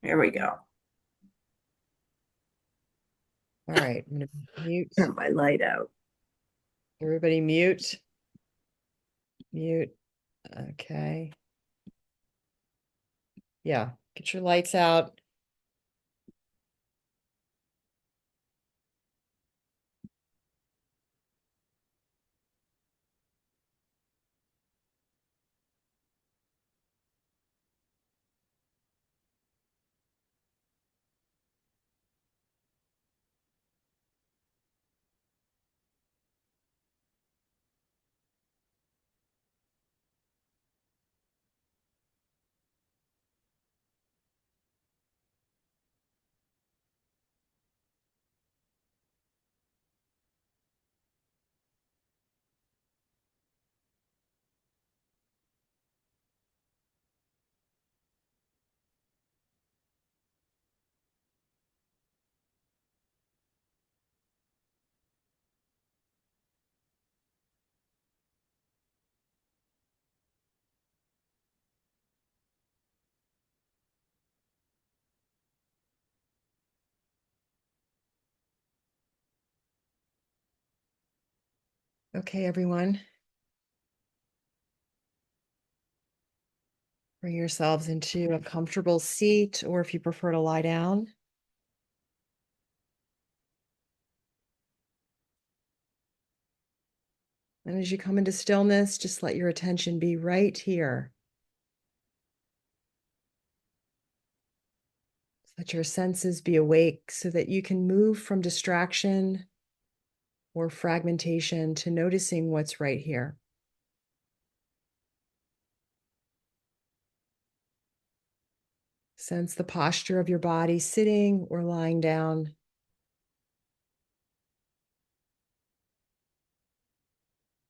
Here we go. All right. I'm gonna mute. Turn my light out. Everybody mute. Mute. Okay. Yeah. Get your lights out. Okay, everyone. Bring yourselves into a comfortable seat, or if you prefer to lie down. And as you come into stillness, just let your attention be right here. Let your senses be awake so that you can move from distraction or fragmentation to noticing what's right here. Sense the posture of your body sitting or lying down.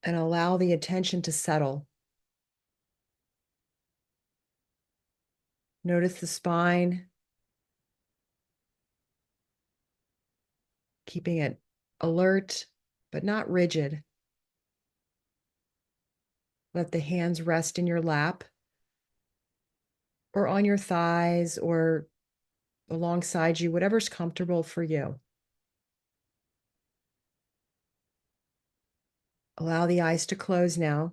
And allow the attention to settle. Notice the spine, keeping it alert, but not rigid. Let the hands rest in your lap or on your thighs or alongside you, whatever's comfortable for you. Allow the eyes to close now.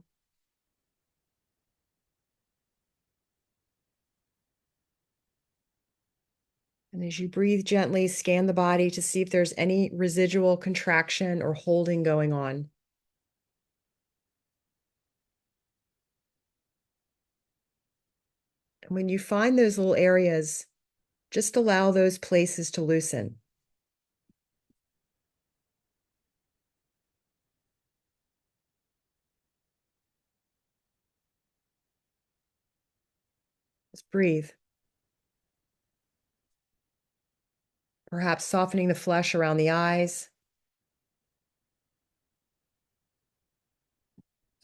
And as you breathe gently, scan the body to see if there's any residual contraction or holding going on. And when you find those little areas, just allow those places to loosen. Just breathe. Perhaps softening the flesh around the eyes.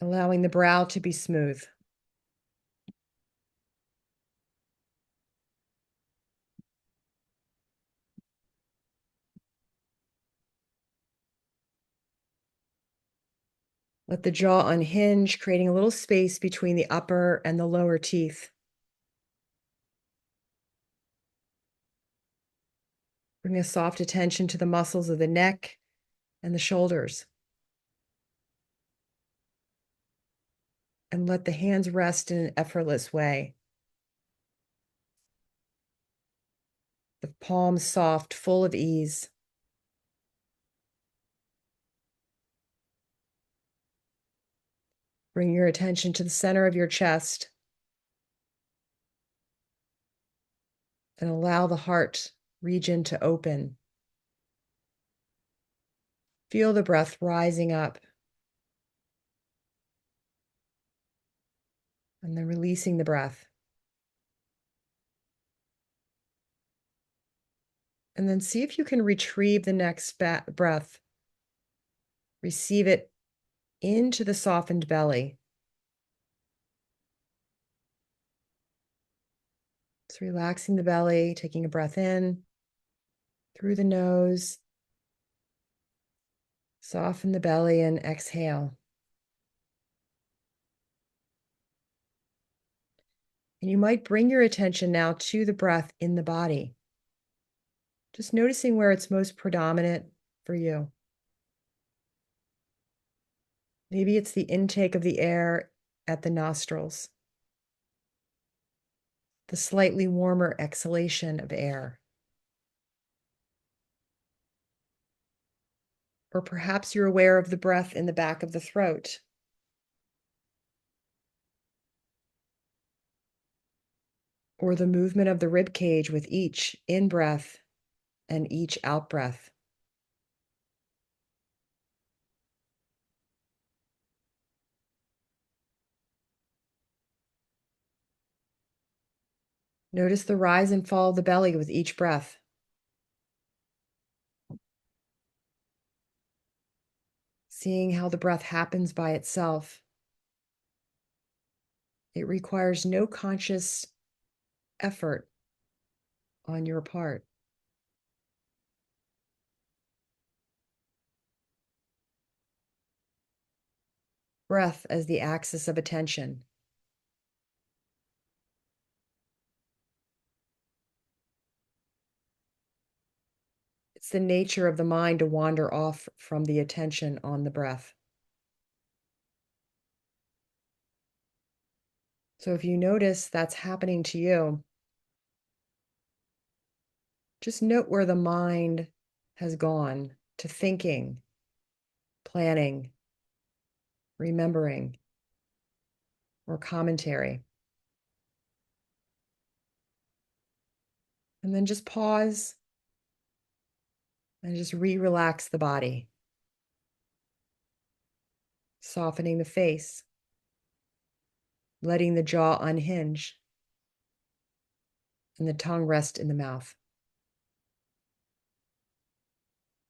Allowing the brow to be smooth. Let the jaw unhinge, creating a little space between the upper and the lower teeth. Bring a soft attention to the muscles of the neck and the shoulders. And let the hands rest in an effortless way. The palms soft, full of ease. Bring your attention to the center of your chest. And allow the heart region to open. Feel the breath rising up. And then releasing the breath. And then see if you can retrieve the next breath. Receive it into the softened belly. It's relaxing the belly, taking a breath in through the nose. Soften the belly and exhale. And you might bring your attention now to the breath in the body. Just noticing where it's most predominant for you. Maybe it's the intake of the air at the nostrils, the slightly warmer exhalation of air. Or perhaps you're aware of the breath in the back of the throat. Or the movement of the rib cage with each in-breath and each out-breath. Notice the rise and fall of the belly with each breath. Seeing how the breath happens by itself. It requires no conscious effort on your part. Breath as the axis of attention. It's the nature of the mind to wander off from the attention on the breath. So if you notice that's happening to you, just note where the mind has gone to thinking, planning, remembering, or commentary. And then just pause and just relax the body, softening the face, letting the jaw unhinge, and the tongue rest in the mouth,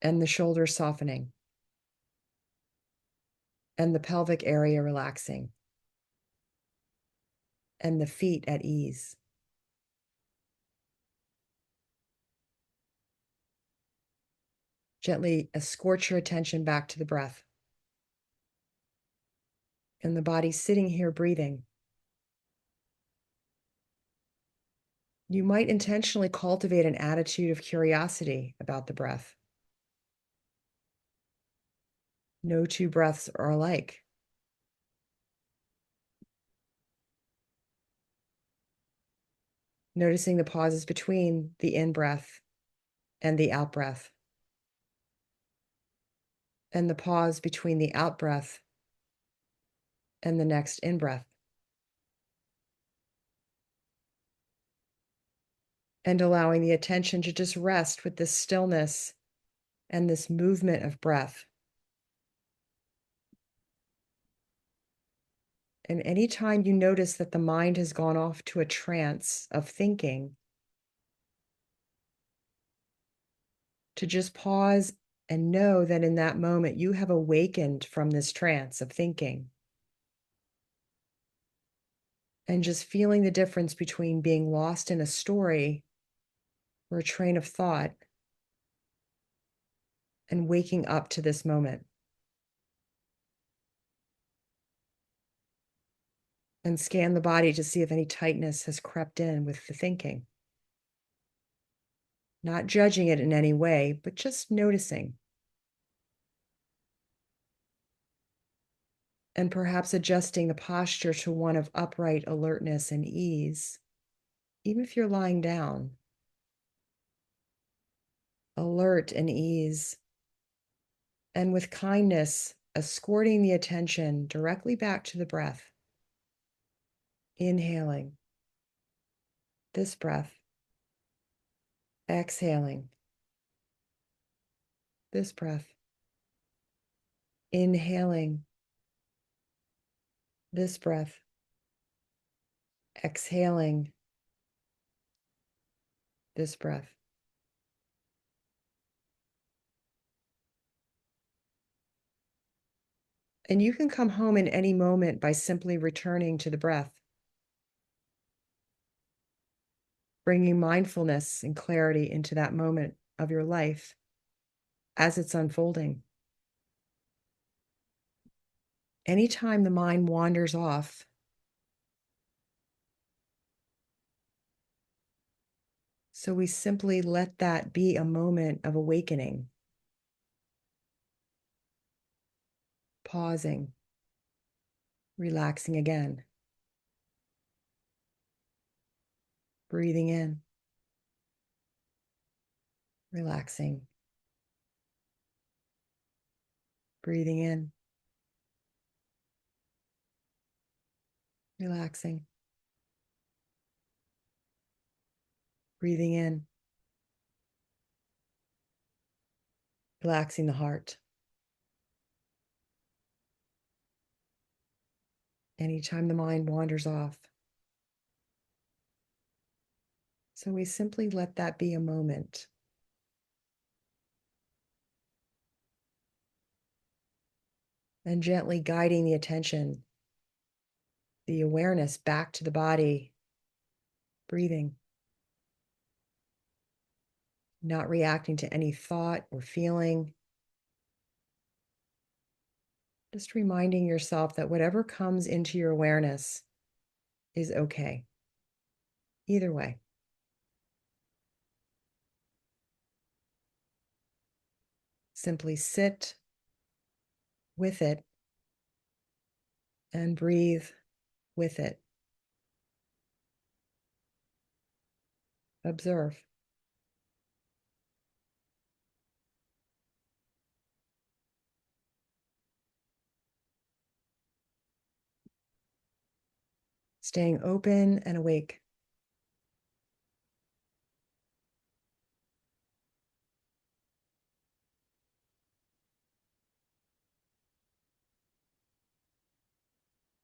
and the shoulders softening, and the pelvic area relaxing, and the feet at ease. Gently escort your attention back to the breath. And the body sitting here breathing. You might intentionally cultivate an attitude of curiosity about the breath. No two breaths are alike. Noticing the pauses between the in-breath and the out-breath, and the pause between the out-breath and the next in-breath. And allowing the attention to just rest with this stillness and this movement of breath. And anytime you notice that the mind has gone off to a trance of thinking, to just pause and know that in that moment you have awakened from this trance of thinking. And just feeling the difference between being lost in a story or a train of thought and waking up to this moment. And scan the body to see if any tightness has crept in with the thinking. Not judging it in any way, but just noticing. And perhaps adjusting the posture to one of upright alertness and ease, even if you're lying down. Alert and ease, and with kindness, escorting the attention directly back to the breath. Inhaling this breath, exhaling this breath, inhaling this breath, exhaling this breath. And you can come home in any moment by simply returning to the breath, bringing mindfulness and clarity into that moment of your life as it's unfolding. Anytime the mind wanders off, so we simply let that be a moment of awakening, pausing, relaxing again, breathing in, relaxing, breathing in, relaxing, breathing in, relaxing the heart. Anytime the mind wanders off. So we simply let that be a moment. And gently guiding the attention, the awareness back to the body, breathing, not reacting to any thought or feeling. Just reminding yourself that whatever comes into your awareness is okay. Either way. Simply sit with it and breathe with it. Observe. Staying open and awake.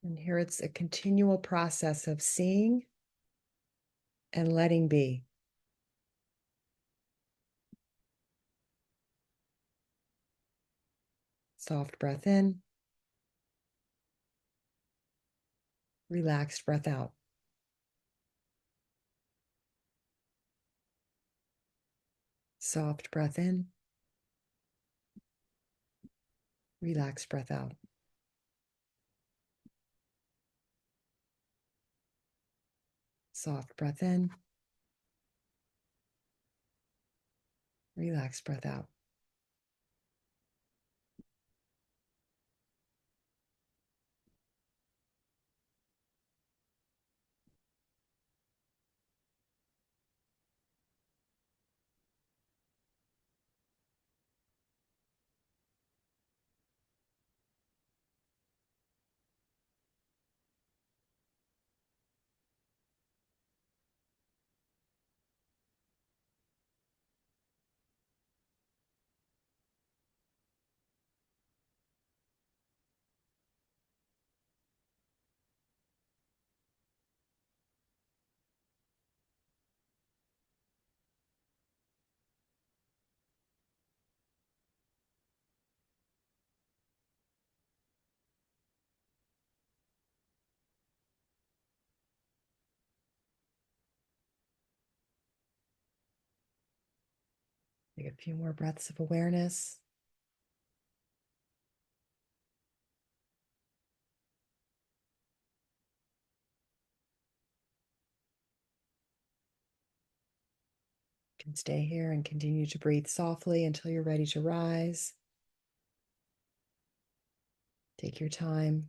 And here it's a continual process of seeing and letting be. Soft breath in. Relaxed breath out. Soft breath in. Relaxed breath out. Soft breath in. Relaxed breath out. Take a few more breaths of awareness. You can stay here and continue to breathe softly until you're ready to rise. Take your time.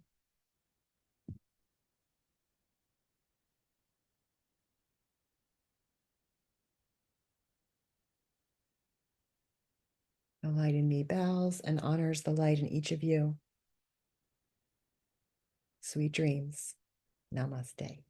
The light in me bows and honors the light in each of you. Sweet dreams. Namaste.